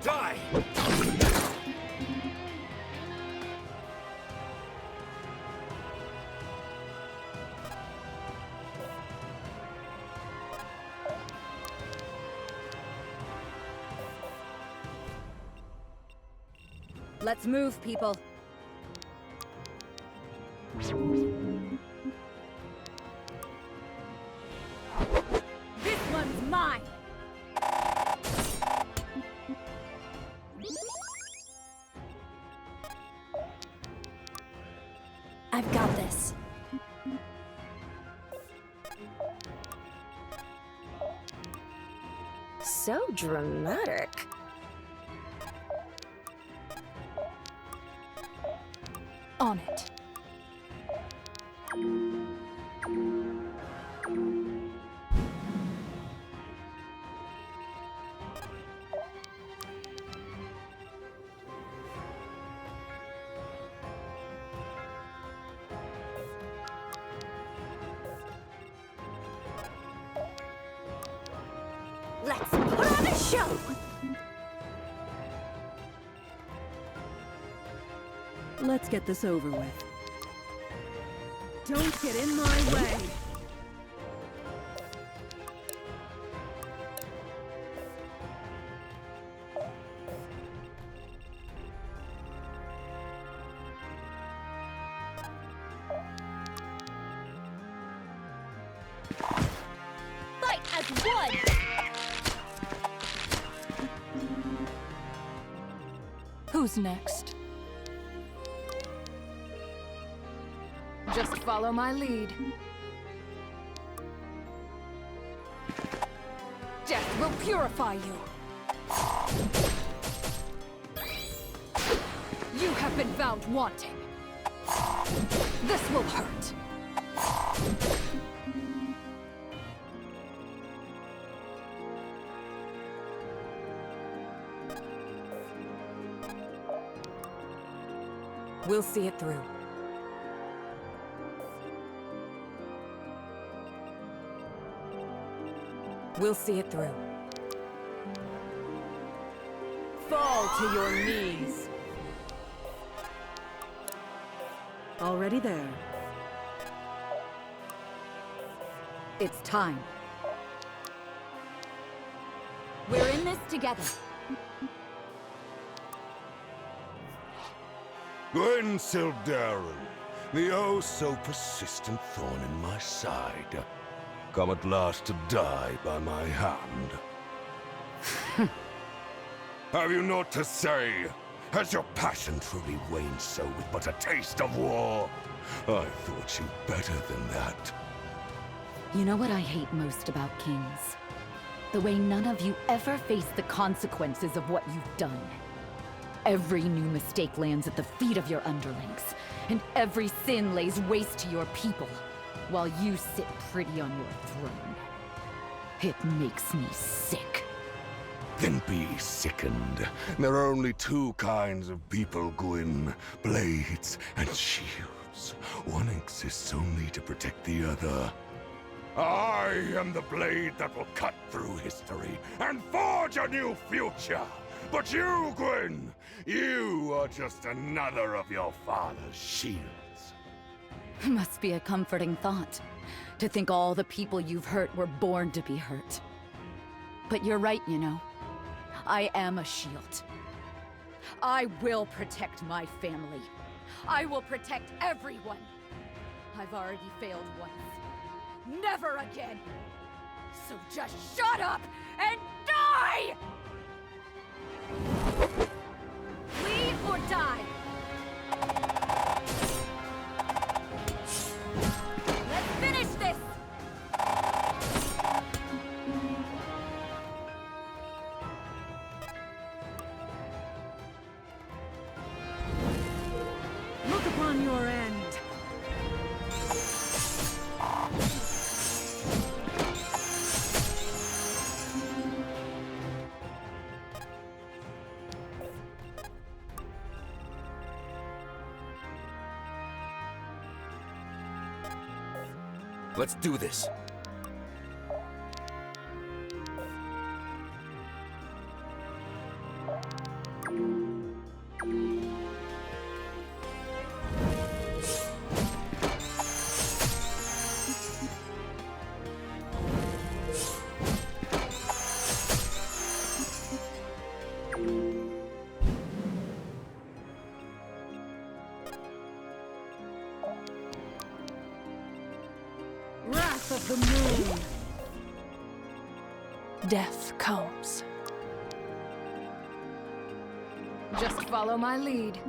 Die! Let's move, people. This one's mine! I've got this. So dramatic. On it. Let's put on a show! Let's get this over with. Don't get in my way! Fight as one! Who's next? Just follow my lead. Death will purify you! You have been found wanting. This will hurt. We'll see it through. We'll see it through. Fall to your knees! Already there. It's time. We're in this together. Gwen Sildarin, the oh so persistent thorn in my side. Come at last to die by my hand. Have you naught to say? Has your passion truly waned so with but a taste of war? I thought you better than that. You know what I hate most about kings? The way none of you ever face the consequences of what you've done. Every new mistake lands at the feet of your underlings, and every sin lays waste to your people, while you sit pretty on your throne. It makes me sick. Then be sickened. There are only two kinds of people, Gwyn. Blades and shields. One exists only to protect the other. I am the blade that will cut through history and forge a new future. But you, Gwyn, you are just another of your father's shields. Must be a comforting thought, to think all the people you've hurt were born to be hurt. But you're right, you know. I am a shield. I will protect my family. I will protect everyone. I've already failed once. Never again! So just shut up and die! Flee or die! Let's finish this! Look upon your end. Let's do this. Wrath of the moon. Death comes. Just follow my lead.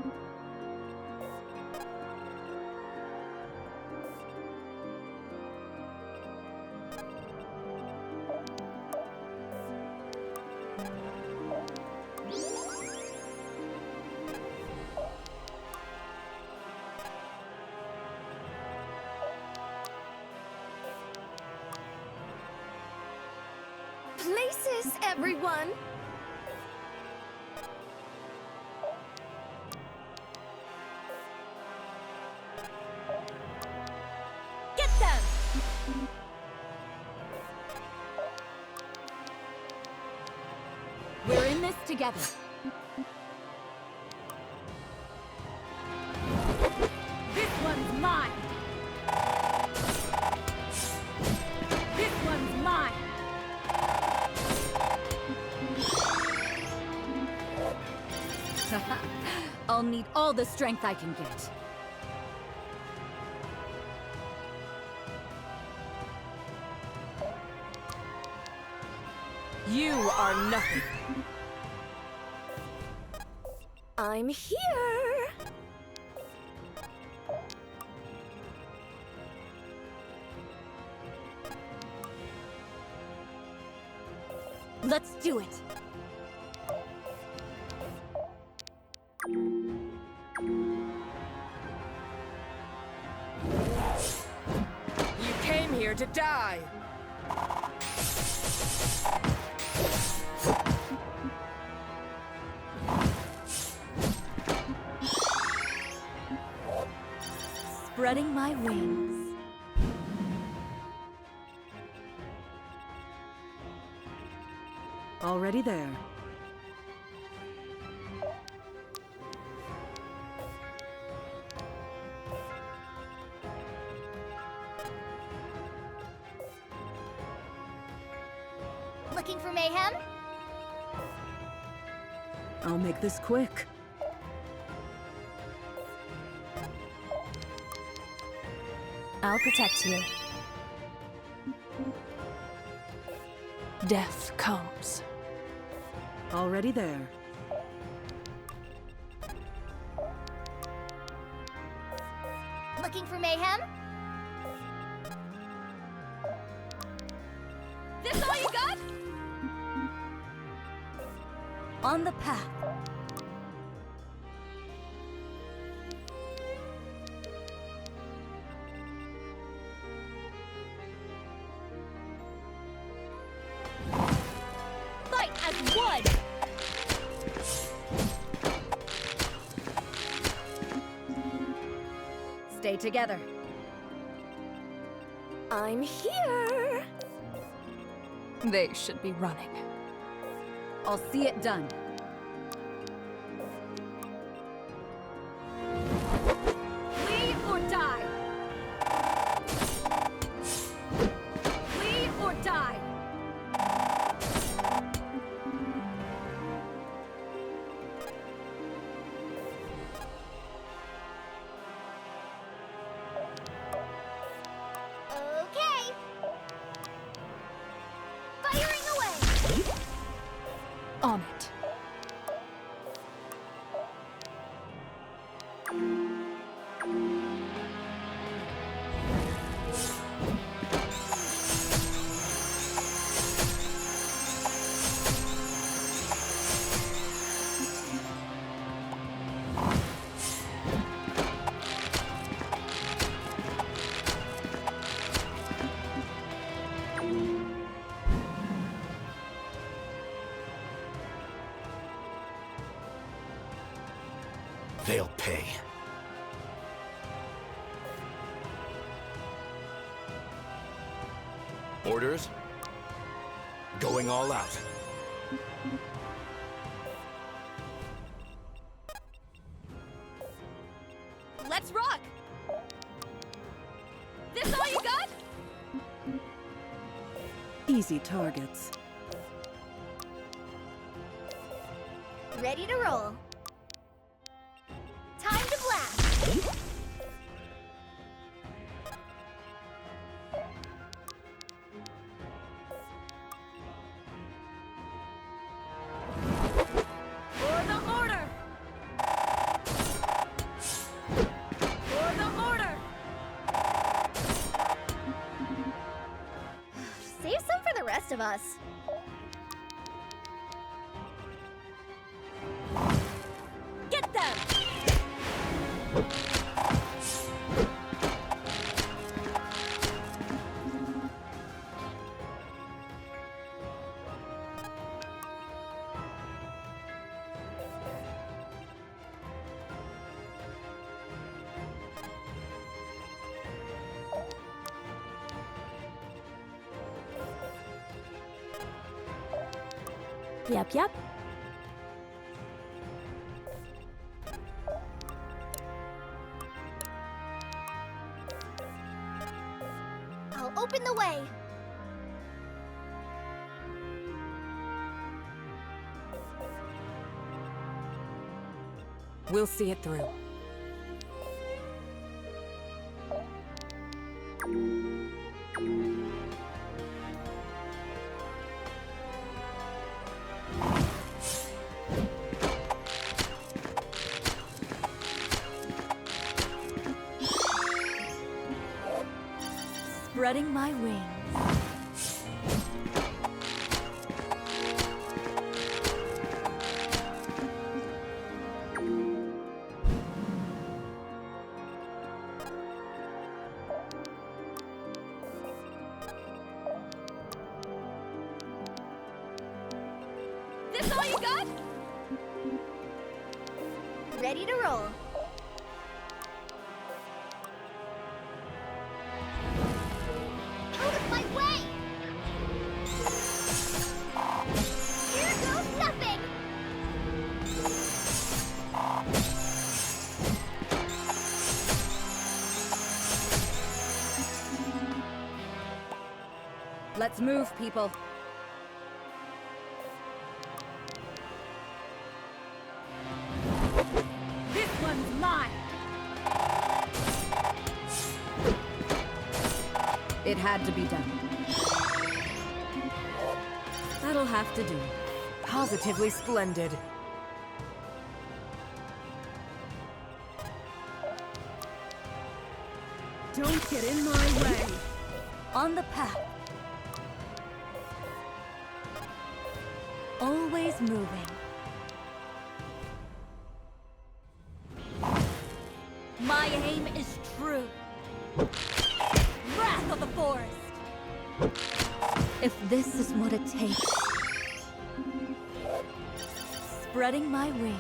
Places, everyone! Get them! We're in this together. This one's mine! This one's mine! I'll need all the strength I can get. You are nothing. I'm here! Let's do it. You came here to die. Spreading my wings. Already there. Looking for mayhem? I'll make this quick. I'll protect you. Death comes. Already there. Looking for mayhem? This all you got? On the path. Fight as one! Stay together. I'm here! They should be running. I'll see it done. Flee or die! Flee or die! They'll pay. Orders? Going all out. Let's rock! This all you got? Easy targets. Ready to roll. Time to blast! For the order! For the order! Save some for the rest of us. Get them! Yep. I'll open the way. We'll see it through. Spreading my wings. This all you got? Ready to roll. Out of my way! Here goes nothing! Let's move, people. This one's mine! It had to be done. That'll have to do. Positively splendid. Don't get in my way. On the path. Always moving. My aim is true. Wrath of the forest. If this is what it takes. Spreading my wings.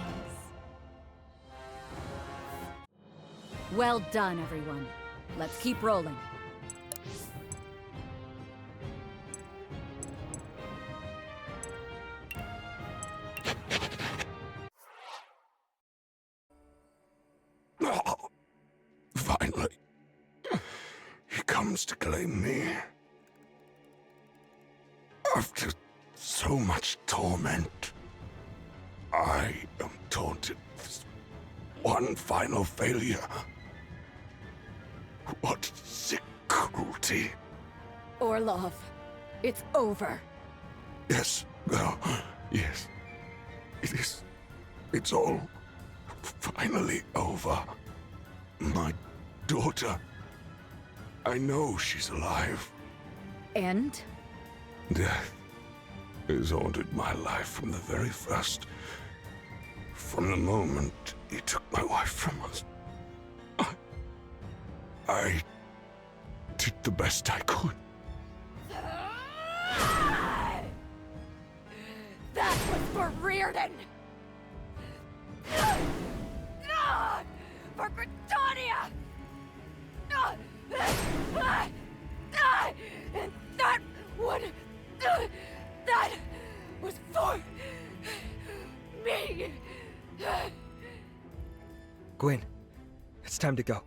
Well done, everyone. Let's keep rolling. Finally, he comes to claim me. After so much torment, I am taunted with one final failure. What sick cruelty. Orlov, it's over. Yes, well, yes. It is. It's all finally over. My daughter. I know she's alive. And? Death has haunted my life from the very first. From the moment he took my wife from us. I did the best I could. That was for Reardon! For Britannia! And that one... that was for... me! Gwyn, it's time to go.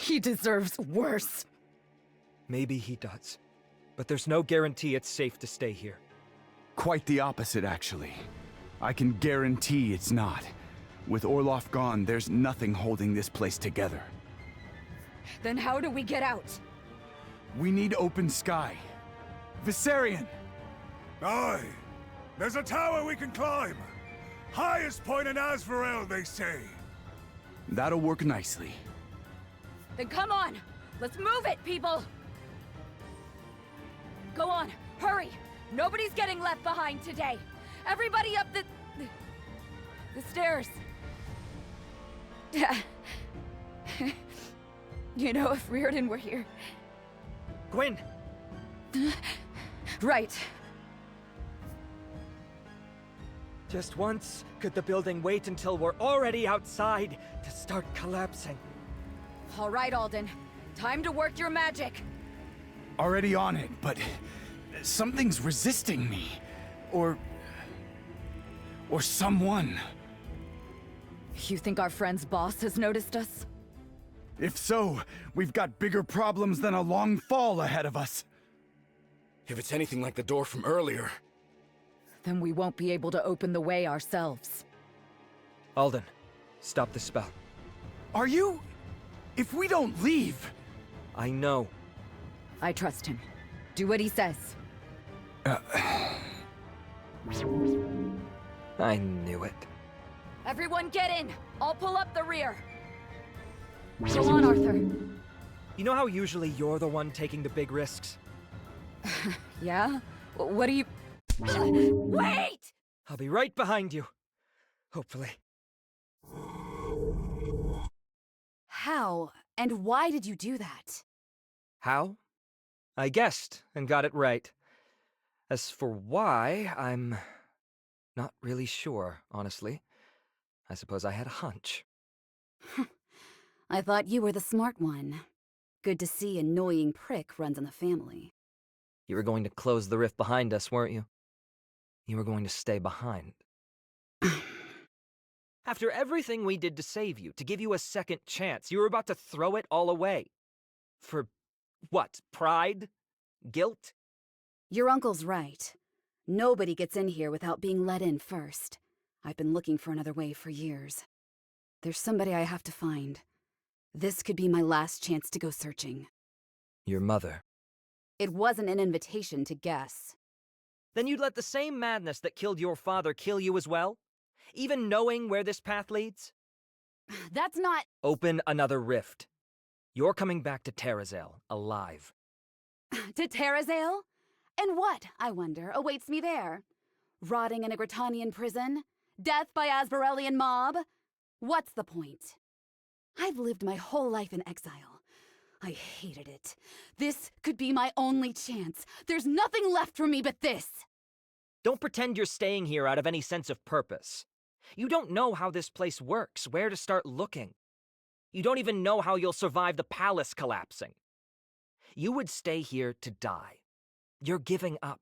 He deserves worse. Maybe he does. But there's no guarantee it's safe to stay here. Quite the opposite, actually. I can guarantee it's not. With Orloff gone, there's nothing holding this place together. Then how do we get out? We need open sky. Viserion! Aye! There's a tower we can climb! Highest point in Azvarel, they say! That'll work nicely. Then come on! Let's move it, people! Go on, hurry! Nobody's getting left behind today! Everybody up the stairs! You know, if Reardon were here... Gwyn! Right. Just once, could the building wait until we're already outside to start collapsing? All right, Alden. Time to work your magic. Already on it, but something's resisting me. Or someone. You think our friend's boss has noticed us? If so, we've got bigger problems than a long fall ahead of us. If it's anything like the door from earlier... Then we won't be able to open the way ourselves. Alden, stop the spell. Are you... If we don't leave... I know. I trust him. Do what he says. I knew it. Everyone get in! I'll pull up the rear! Go on, Arthur. You know how usually you're the one taking the big risks? Yeah? What do you... Wait! I'll be right behind you. Hopefully. How and why did you do that? How? I guessed and got it right. As for why, I'm not really sure, honestly. I suppose I had a hunch. I thought you were the smart one. Good to see an annoying prick runs in the family. You were going to close the rift behind us, weren't you? You were going to stay behind. After everything we did to save you, to give you a second chance, you were about to throw it all away. For what? Pride? Guilt? Your uncle's right. Nobody gets in here without being let in first. I've been looking for another way for years. There's somebody I have to find. This could be my last chance to go searching. Your mother. It wasn't an invitation to guess. Then you'd let the same madness that killed your father kill you as well? Even knowing where this path leads? That's not— Open another rift. You're coming back to Terrazel, alive. To Terrazel? And what, I wonder, awaits me there? Rotting in a Gratanian prison? Death by Asbarelian mob? What's the point? I've lived my whole life in exile. I hated it. This could be my only chance. There's nothing left for me but this. Don't pretend you're staying here out of any sense of purpose. You don't know how this place works, where to start looking. You don't even know how you'll survive the palace collapsing. You would stay here to die. You're giving up.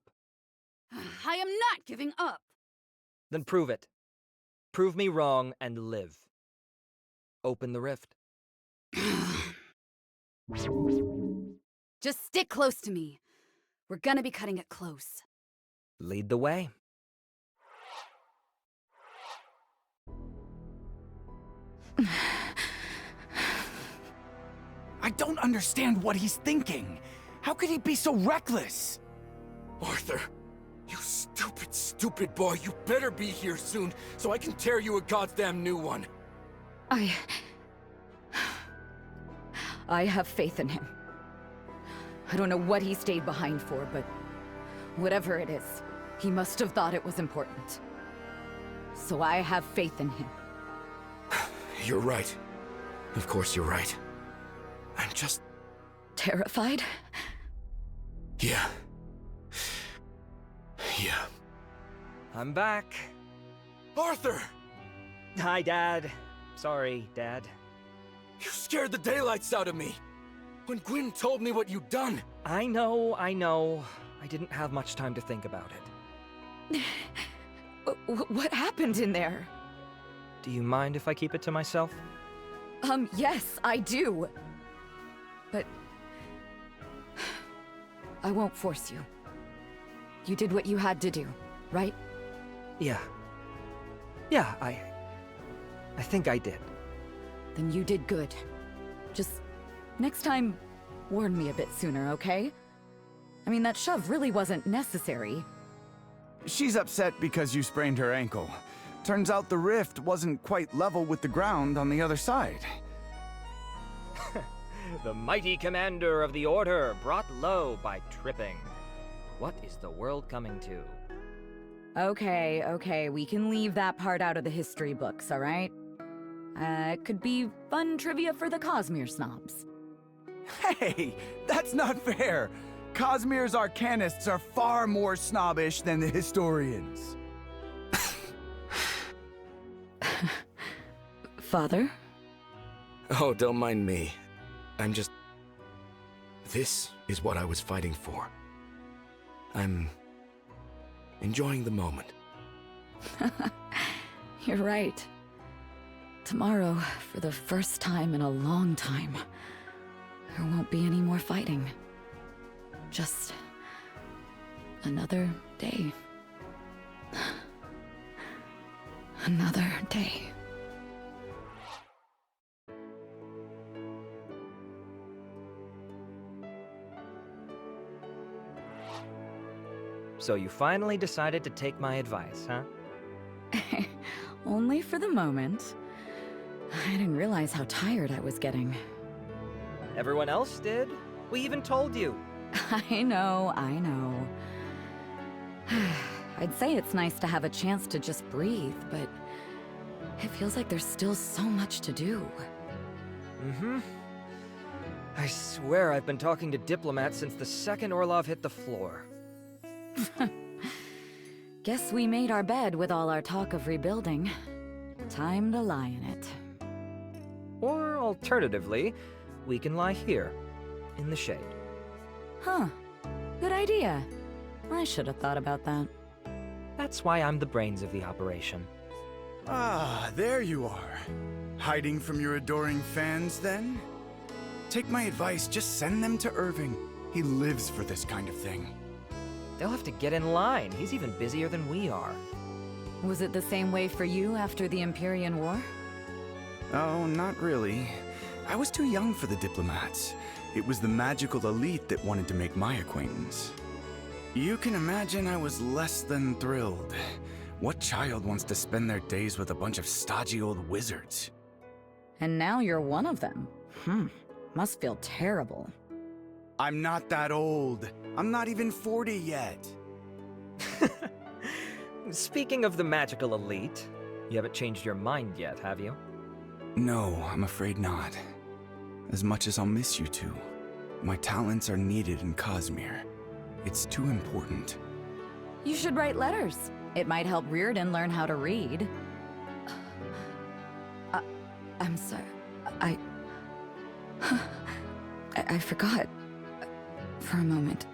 I am not giving up. Then prove it. Prove me wrong and live. Open the rift. Just stick close to me. We're gonna be cutting it close. Lead the way. I don't understand what he's thinking. How could he be so reckless? Arthur, you stupid, Stupid boy, you better be here soon, so I can tear you a goddamn new one. I have faith in him. I don't know what he stayed behind for, but whatever it is, he must have thought it was important. So I have faith in him. You're right. Of course you're right. I'm just... terrified? Yeah. Yeah. I'm back. Arthur! Hi, Dad. Sorry, Dad. You scared the daylights out of me! When Gwyn told me what you'd done! I know. I didn't have much time to think about it. What happened in there? Do you mind if I keep it to myself? Yes, I do. But... I won't force you. You did what you had to do, right? Yeah. I think I did. Then you did good. Just, next time, warn me a bit sooner, okay? I mean, that shove really wasn't necessary. She's upset because you sprained her ankle. Turns out the rift wasn't quite level with the ground on the other side. The mighty commander of the Order brought low by tripping. What is the world coming to? Okay, we can leave that part out of the history books, alright? It could be fun trivia for the Cosmere snobs. Hey, that's not fair! Cosmere's arcanists are far more snobbish than the historians. Father? Oh, don't mind me. I'm just... This is what I was fighting for. I'm... enjoying the moment. You're right. Tomorrow, for the first time in a long time, there won't be any more fighting. Just... another day. Another day. So you finally decided to take my advice, huh? Only for the moment. I didn't realize how tired I was getting. Everyone else did. We even told you. I know. I'd say it's nice to have a chance to just breathe, but it feels like there's still so much to do. Mm-hmm. I swear I've been talking to diplomats since the second Orlov hit the floor. Guess we made our bed with all our talk of rebuilding. Time to lie in it. Or alternatively, we can lie here, in the shade. Huh. Good idea. I should have thought about that. That's why I'm the brains of the operation. Ah, there you are. Hiding from your adoring fans, then? Take my advice, just send them to Irving. He lives for this kind of thing. They'll have to get in line. He's even busier than we are. Was it the same way for you after the Empyrean War? Oh, not really. I was too young for the diplomats. It was the magical elite that wanted to make my acquaintance. You can imagine I was less than thrilled. What child wants to spend their days with a bunch of stodgy old wizards? And now you're one of them. Must feel terrible. I'm not that old. I'm not even 40 yet. Speaking of the magical elite, you haven't changed your mind yet, have you? No, I'm afraid not. As much as I'll miss you two, my talents are needed in Cosmere. It's too important. You should write letters. It might help Reardon learn how to read. I'm sorry. I forgot. For a moment.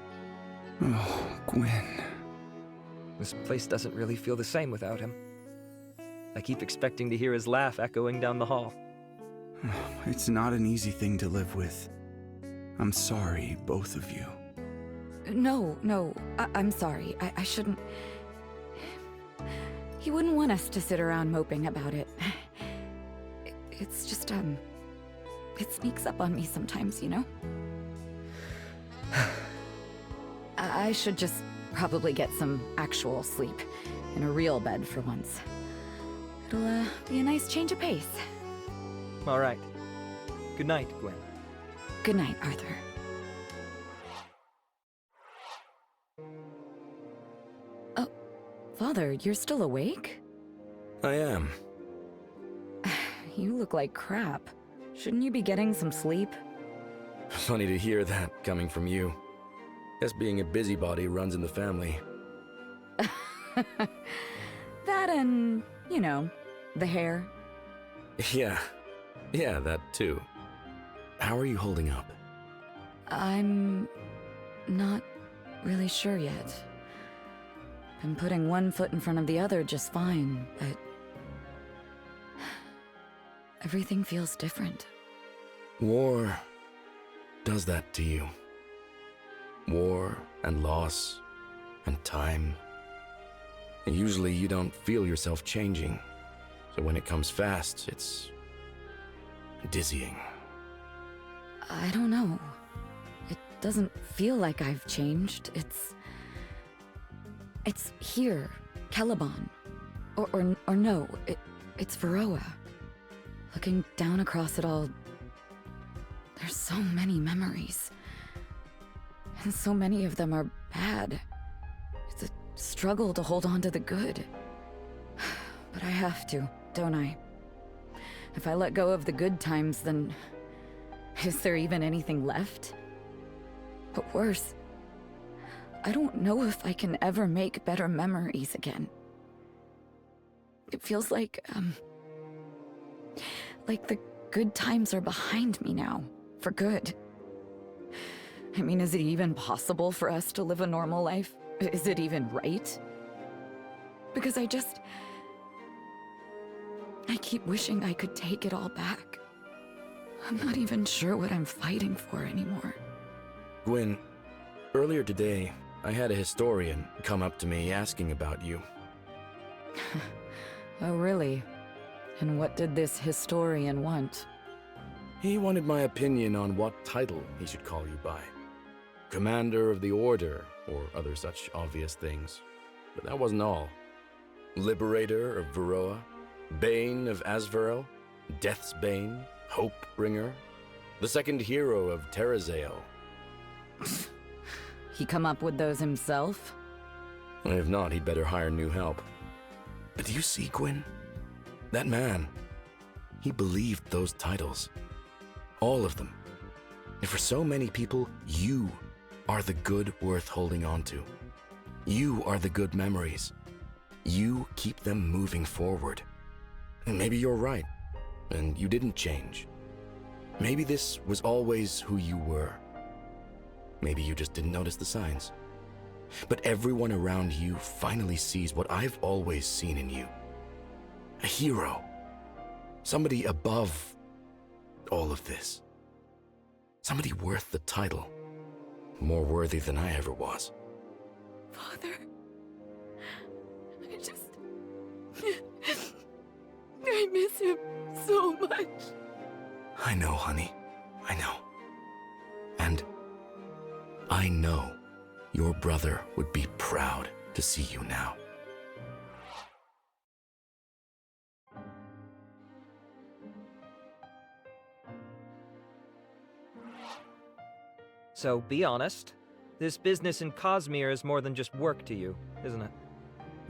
Oh, Gwyn. This place doesn't really feel the same without him. I keep expecting to hear his laugh echoing down the hall. It's not an easy thing to live with. I'm sorry, both of you. No, I'm sorry. I shouldn't... He wouldn't want us to sit around moping about it. It's just, it sneaks up on me sometimes, you know? I should just probably get some actual sleep in a real bed for once. It'll be a nice change of pace. All right. Good night, Gwen. Good night, Arthur. Oh, Father, you're still awake? I am. You look like crap. Shouldn't you be getting some sleep? Funny to hear that coming from you. Guess being a busybody runs in the family. That and, you know, the hair. Yeah, that too. How are you holding up? I'm not really sure yet. Been putting one foot in front of the other just fine, but everything feels different. War does that to you. War and loss and time. And usually you don't feel yourself changing, so when it comes fast, it's dizzying. I don't know. It doesn't feel like I've changed. It's here, Caliban. Or no, it's Varroa. Looking down across it all, there's so many memories. And so many of them are bad. It's a struggle to hold on to the good. But I have to, don't I? If I let go of the good times, then is there even anything left? But worse, I don't know if I can ever make better memories again. It feels like the good times are behind me now, for good. I mean, is it even possible for us to live a normal life? Is it even right? Because I keep wishing I could take it all back. I'm not even sure what I'm fighting for anymore. Gwen, earlier today, I had a historian come up to me asking about you. Oh, really? And what did this historian want? He wanted my opinion on what title he should call you by. Commander of the Order, or other such obvious things. But that wasn't all. Liberator of Varroa, Bane of Azvarel, Death's Bane, Hope-bringer, the second hero of Terrazael. He come up with those himself? If not, he'd better hire new help. But do you see, Gwen? That man, he believed those titles. All of them. And for so many people, you are the good worth holding on to. You are the good memories. You keep them moving forward. And maybe you're right, and you didn't change. Maybe this was always who you were. Maybe you just didn't notice the signs. But everyone around you finally sees what I've always seen in you. A hero. Somebody above all of this. Somebody worth the title. More worthy than I ever was. Father, I miss him so much. I know, honey. I know. And I know your brother would be proud to see you now. So, be honest. This business in Cosmere is more than just work to you, isn't it?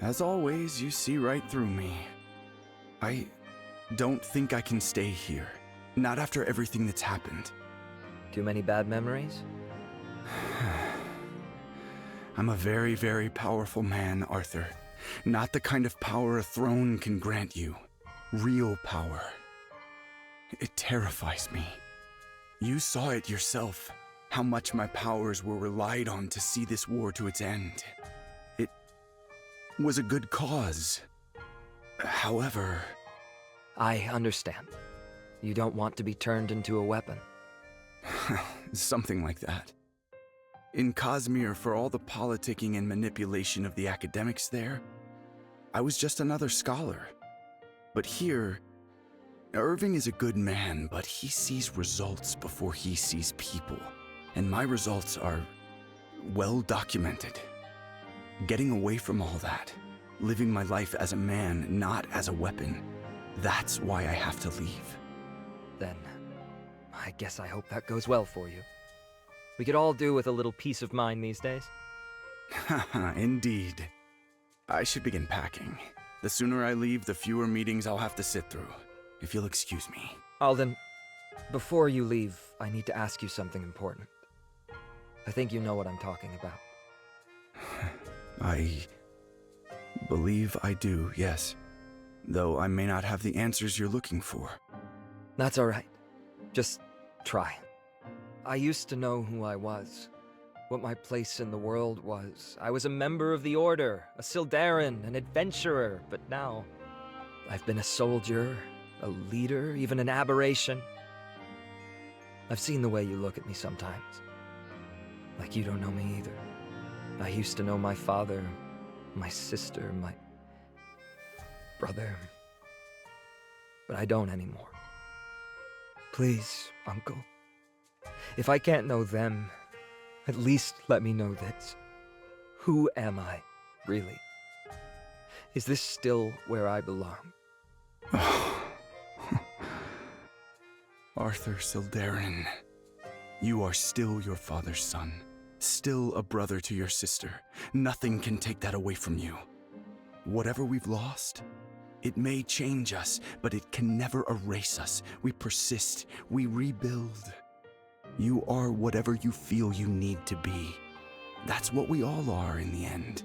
As always, you see right through me. I don't think I can stay here. Not after everything that's happened. Too many bad memories? I'm a very, very powerful man, Arthur. Not the kind of power a throne can grant you. Real power. It terrifies me. You saw it yourself, how much my powers were relied on to see this war to its end. It was a good cause. However... I understand. You don't want to be turned into a weapon. Something like that. In Cosmere, for all the politicking and manipulation of the academics there, I was just another scholar. But here, Irving is a good man, but he sees results before he sees people. And my results are well documented. Getting away from all that, living my life as a man, not as a weapon, that's why I have to leave. Then, I guess I hope that goes well for you. We could all do with a little peace of mind these days. Indeed. I should begin packing. The sooner I leave, the fewer meetings I'll have to sit through. If you'll excuse me. Alden, before you leave, I need to ask you something important. I think you know what I'm talking about. I believe I do, yes. Though I may not have the answers you're looking for. That's all right. Just try. I used to know who I was, what my place in the world was. I was a member of the Order, a Sildarin, an adventurer, but now I've been a soldier, a leader, even an aberration. I've seen the way you look at me sometimes. Like you don't know me either. I used to know my father, my sister, my brother, but I don't anymore. Please, Uncle. If I can't know them, at least let me know this. Who am I, really? Is this still where I belong? Arthur Sildarin, you are still your father's son, still a brother to your sister. Nothing can take that away from you. Whatever we've lost, it may change us, but it can never erase us. We persist, we rebuild. You are whatever you feel you need to be. That's what we all are in the end.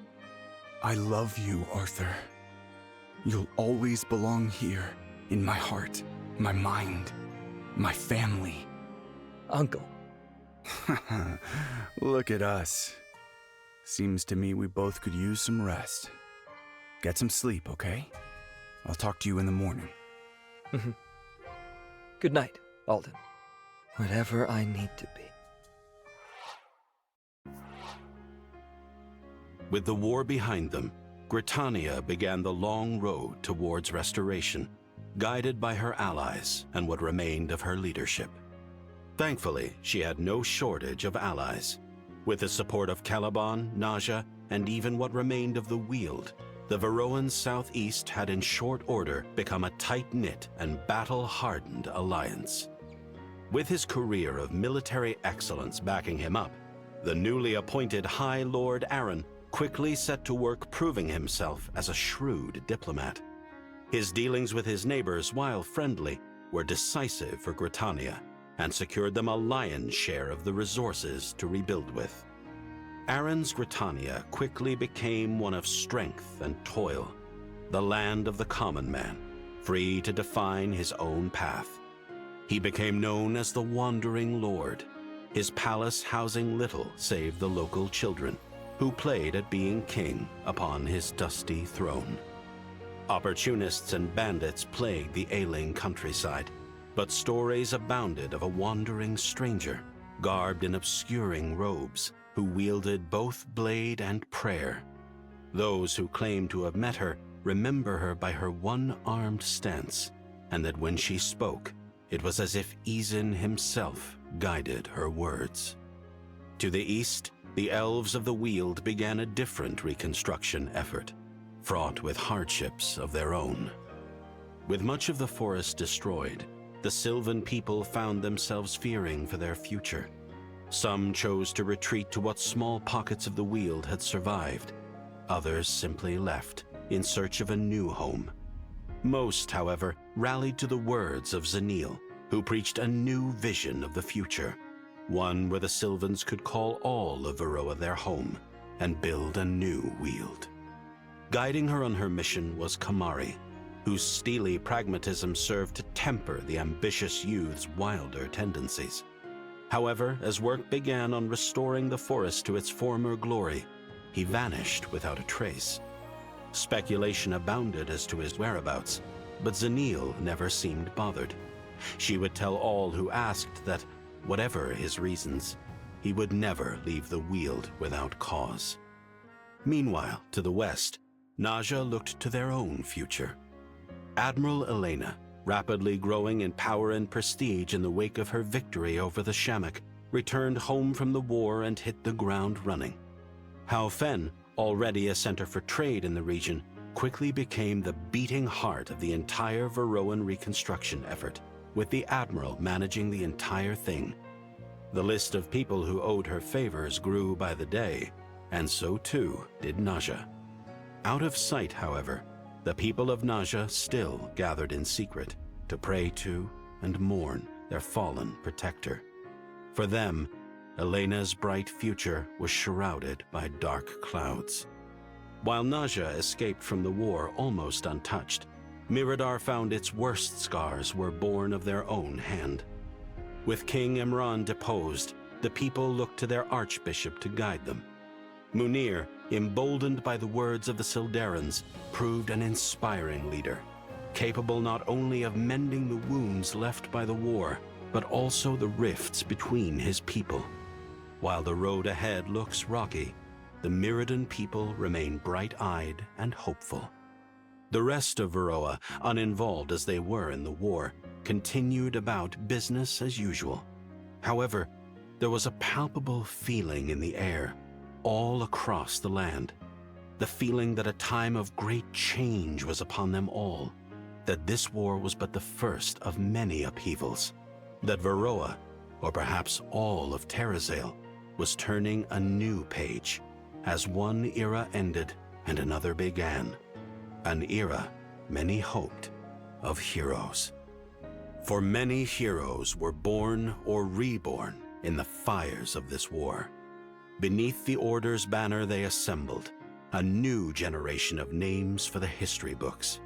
I love you, Arthur. You'll always belong here, in my heart, my mind, my family. Uncle. Look at us. Seems to me we both could use some rest. Get some sleep, okay? I'll talk to you in the morning. Good night, Alden. Whatever I need to be. With the war behind them, Gritania began the long road towards restoration, guided by her allies and what remained of her leadership. Thankfully, she had no shortage of allies. With the support of Caliban, Naja, and even what remained of the Weald, the Varroan Southeast had in short order become a tight-knit and battle-hardened alliance. With his career of military excellence backing him up, the newly appointed High Lord Aaron quickly set to work proving himself as a shrewd diplomat. His dealings with his neighbors, while friendly, were decisive for Gritania and secured them a lion's share of the resources to rebuild with. Aaron's Gritania quickly became one of strength and toil, the land of the common man, free to define his own path. He became known as the Wandering Lord, his palace housing little save the local children, who played at being king upon his dusty throne. Opportunists and bandits plagued the ailing countryside, but stories abounded of a wandering stranger, garbed in obscuring robes, who wielded both blade and prayer. Those who claim to have met her remember her by her one-armed stance, and that when she spoke, it was as if Izin himself guided her words. To the east, the elves of the Weald began a different reconstruction effort, fraught with hardships of their own. With much of the forest destroyed, the Sylvan people found themselves fearing for their future. Some chose to retreat to what small pockets of the Weald had survived. Others simply left, in search of a new home. Most, however, rallied to the words of Zanil, who preached a new vision of the future, one where the Sylvans could call all of Varroa their home and build a new Weald. Guiding her on her mission was Kamari, whose steely pragmatism served to temper the ambitious youth's wilder tendencies. However, as work began on restoring the forest to its former glory, he vanished without a trace. Speculation abounded as to his whereabouts, but Zanil never seemed bothered. She would tell all who asked that, whatever his reasons, he would never leave the Weald without cause. Meanwhile, to the west, Naja looked to their own future. Admiral Elena, rapidly growing in power and prestige in the wake of her victory over the Shamak, returned home from the war and hit the ground running. Hao Fen, already a center for trade in the region, quickly became the beating heart of the entire Varroan reconstruction effort, with the Admiral managing the entire thing. The list of people who owed her favors grew by the day, and so too did Naja. Out of sight, however, the people of Naja still gathered in secret to pray to and mourn their fallen protector. For them, Elena's bright future was shrouded by dark clouds. While Naja escaped from the war almost untouched, Miradar found its worst scars were born of their own hand. With King Imran deposed, the people looked to their archbishop to guide them. Munir, emboldened by the words of the Sildarans, proved an inspiring leader, capable not only of mending the wounds left by the war, but also the rifts between his people. While the road ahead looks rocky, the Miradan people remain bright-eyed and hopeful. The rest of Varroa, uninvolved as they were in the war, continued about business as usual. However, there was a palpable feeling in the air, all across the land. The feeling that a time of great change was upon them all, that this war was but the first of many upheavals, that Varroa, or perhaps all of Terrazale, was turning a new page, as one era ended and another began. An era, many hoped, of heroes. For many heroes were born or reborn in the fires of this war. Beneath the Order's banner they assembled, a new generation of names for the history books.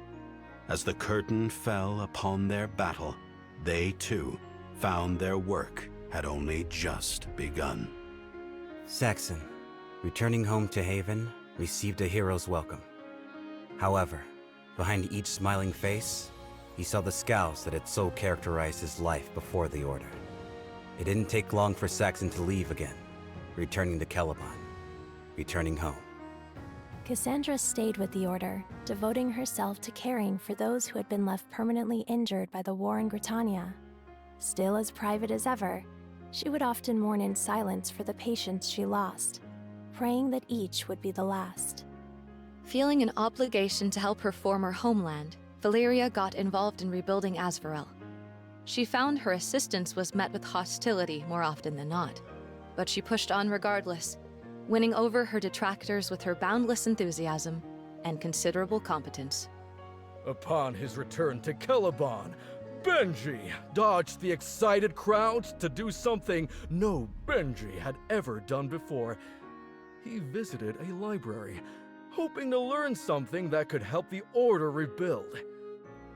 As the curtain fell upon their battle, they too found their work had only just begun. Saxon, returning home to Haven, received a hero's welcome. However, behind each smiling face, he saw the scowls that had so characterized his life before the Order. It didn't take long for Saxon to leave again, returning to Celeborn, returning home. Cassandra stayed with the Order, devoting herself to caring for those who had been left permanently injured by the war in Gritania. Still as private as ever, she would often mourn in silence for the patients she lost, praying that each would be the last. Feeling an obligation to help her former homeland, Valeria got involved in rebuilding Azvorel. She found her assistance was met with hostility more often than not, but she pushed on regardless, winning over her detractors with her boundless enthusiasm and considerable competence. Upon his return to Celeborn, Benji dodged the excited crowds to do something no Benji had ever done before. He visited a library, hoping to learn something that could help the Order rebuild.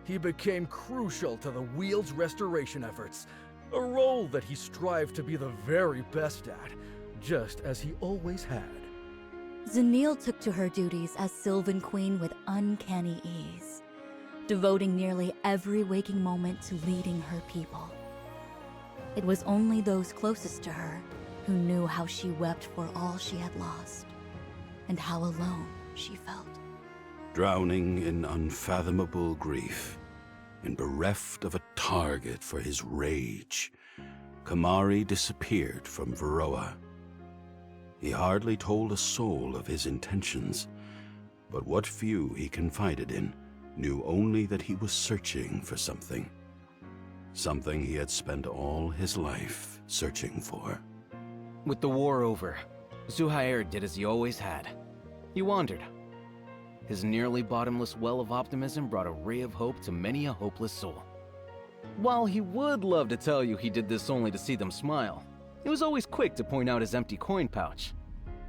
He became crucial to the Wheel's restoration efforts, a role that he strived to be the very best at, just as he always had. Zanille took to her duties as Sylvan Queen with uncanny ease, devoting nearly every waking moment to leading her people. It was only those closest to her who knew how she wept for all she had lost, and how alone she felt. Drowning in unfathomable grief, and bereft of a target for his rage, Kamari disappeared from Varroa. He hardly told a soul of his intentions, but what few he confided in knew only that he was searching for something. Something he had spent all his life searching for. With the war over, Zuhair did as he always had. He wandered. His nearly bottomless well of optimism brought a ray of hope to many a hopeless soul. While he would love to tell you he did this only to see them smile, he was always quick to point out his empty coin pouch,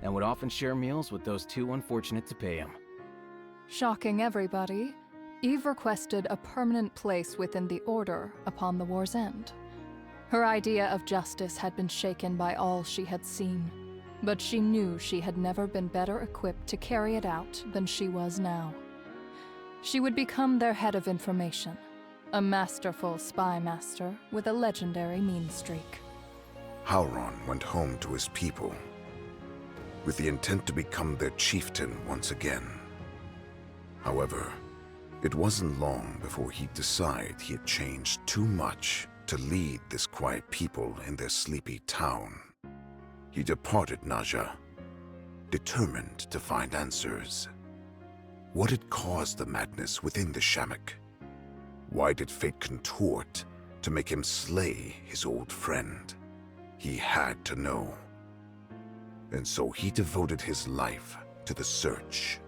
and would often share meals with those too unfortunate to pay him. Shocking everybody, Eve requested a permanent place within the Order upon the war's end. Her idea of justice had been shaken by all she had seen, but she knew she had never been better equipped to carry it out than she was now. She would become their head of information, a masterful spy master with a legendary mean streak. Hauron went home to his people, with the intent to become their chieftain once again. However, it wasn't long before he'd decide he had changed too much to lead this quiet people in their sleepy town. He departed Naja, determined to find answers. What had caused the madness within the Shamak? Why did fate contort to make him slay his old friend? He had to know. And so he devoted his life to the search.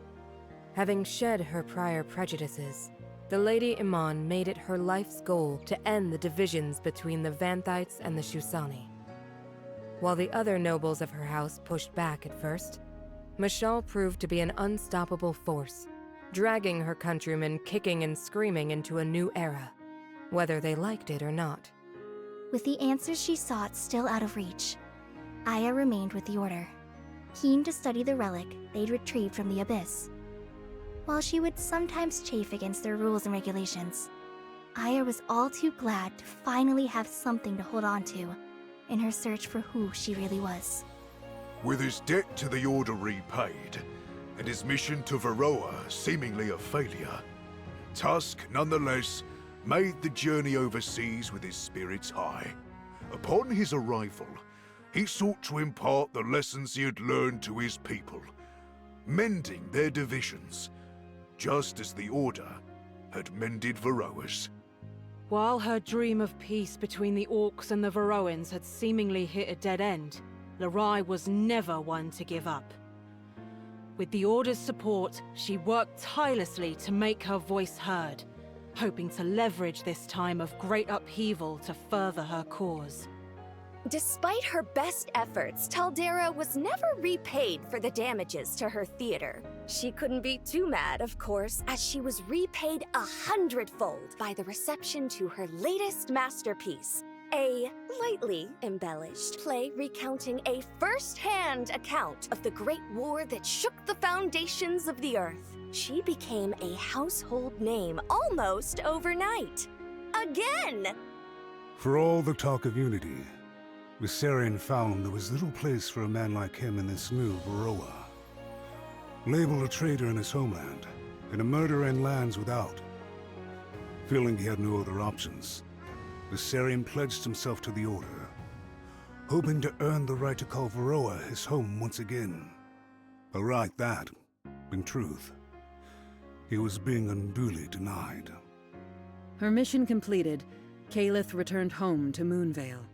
Having shed her prior prejudices, the Lady Iman made it her life's goal to end the divisions between the Vanthites and the Shusani. While the other nobles of her house pushed back at first, Mashal proved to be an unstoppable force, dragging her countrymen kicking and screaming into a new era, whether they liked it or not. With the answers she sought still out of reach, Aya remained with the Order, keen to study the relic they'd retrieved from the Abyss. While she would sometimes chafe against their rules and regulations, Aya was all too glad to finally have something to hold on to in her search for who she really was. With his debt to the Order repaid, and his mission to Varroa seemingly a failure, Tusk, nonetheless, made the journey overseas with his spirits high. Upon his arrival, he sought to impart the lessons he had learned to his people, mending their divisions, just as the Order had mended Varroa's. While her dream of peace between the Orcs and the Varroans had seemingly hit a dead end, Larai was never one to give up. With the Order's support, she worked tirelessly to make her voice heard, hoping to leverage this time of great upheaval to further her cause. Despite her best efforts, Taldera was never repaid for the damages to her theater. She couldn't be too mad, of course, as she was repaid 100-fold by the reception to her latest masterpiece, a lightly embellished play recounting a first-hand account of the Great War that shook the foundations of the Earth. She became a household name almost overnight. Again! For all the talk of unity, Viserion found there was little place for a man like him in this new Varroa. Labeled a traitor in his homeland, and a murderer in lands without. Feeling he had no other options, Viserion pledged himself to the Order, hoping to earn the right to call Varroa his home once again. A right that, in truth, he was being unduly denied. Her mission completed, Calith returned home to Moonvale.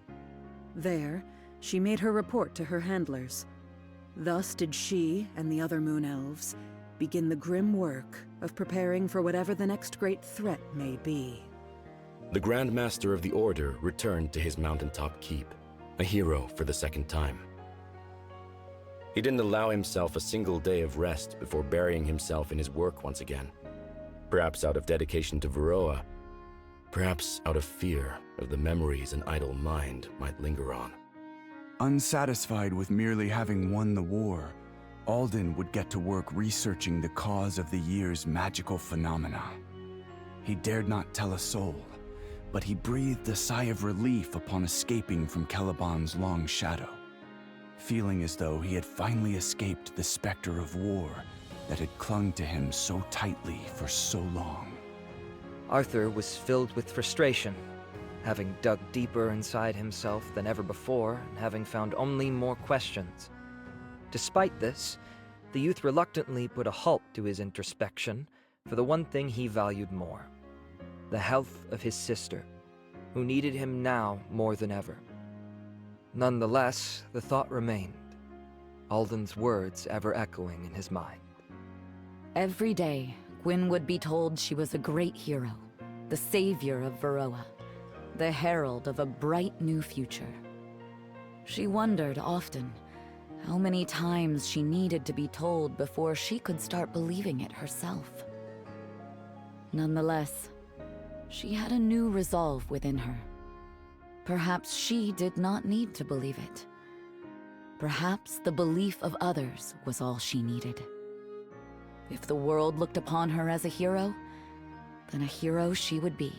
There, she made her report to her handlers. Thus did she and the other Moon Elves begin the grim work of preparing for whatever the next great threat may be. The Grand Master of the Order returned to his mountaintop keep, a hero for the second time. He didn't allow himself a single day of rest before burying himself in his work once again. Perhaps out of dedication to Varroa, perhaps out of fear of the memories an idle mind might linger on. Unsatisfied with merely having won the war, Alden would get to work researching the cause of the year's magical phenomena. He dared not tell a soul, but he breathed a sigh of relief upon escaping from Caliban's long shadow, feeling as though he had finally escaped the specter of war that had clung to him so tightly for so long. Arthur was filled with frustration, having dug deeper inside himself than ever before and having found only more questions. Despite this, the youth reluctantly put a halt to his introspection for the one thing he valued more: the health of his sister, who needed him now more than ever. Nonetheless, the thought remained, Alden's words ever echoing in his mind. Every day, Gwyn would be told she was a great hero, the savior of Varroa, the herald of a bright new future. She wondered often how many times she needed to be told before she could start believing it herself. Nonetheless, she had a new resolve within her. Perhaps she did not need to believe it. Perhaps the belief of others was all she needed. If the world looked upon her as a hero, then a hero she would be.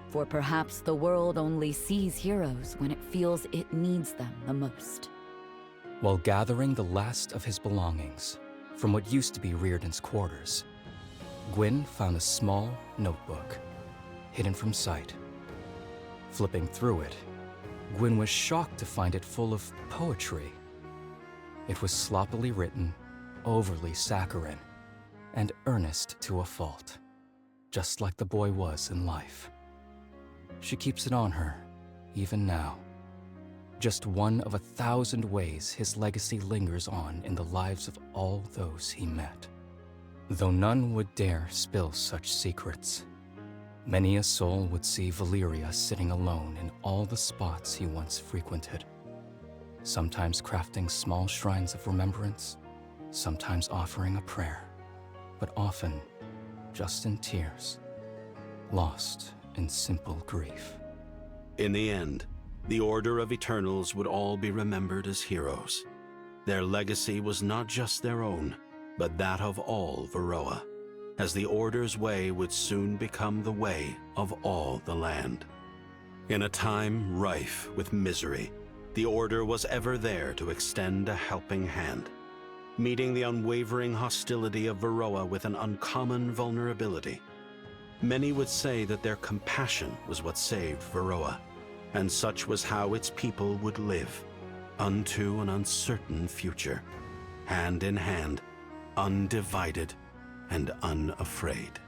For perhaps the world only sees heroes when it feels it needs them the most. While gathering the last of his belongings from what used to be Reardon's quarters, Gwyn found a small notebook, hidden from sight. Flipping through it, Gwyn was shocked to find it full of poetry. It was sloppily written, overly saccharine, and earnest to a fault, just like the boy was in life. She keeps it on her, even now. Just one of 1,000 ways his legacy lingers on in the lives of all those he met. Though none would dare spill such secrets, many a soul would see Valyria sitting alone in all the spots he once frequented, sometimes crafting small shrines of remembrance, sometimes offering a prayer, but often just in tears, lost in simple grief. In the end, the Order of Eternals would all be remembered as heroes. Their legacy was not just their own, but that of all Varroa, as the Order's way would soon become the way of all the land. In a time rife with misery, the Order was ever there to extend a helping hand, meeting the unwavering hostility of Varroa with an uncommon vulnerability. Many would say that their compassion was what saved Varroa, and such was how its people would live, unto an uncertain future, hand in hand, undivided and unafraid.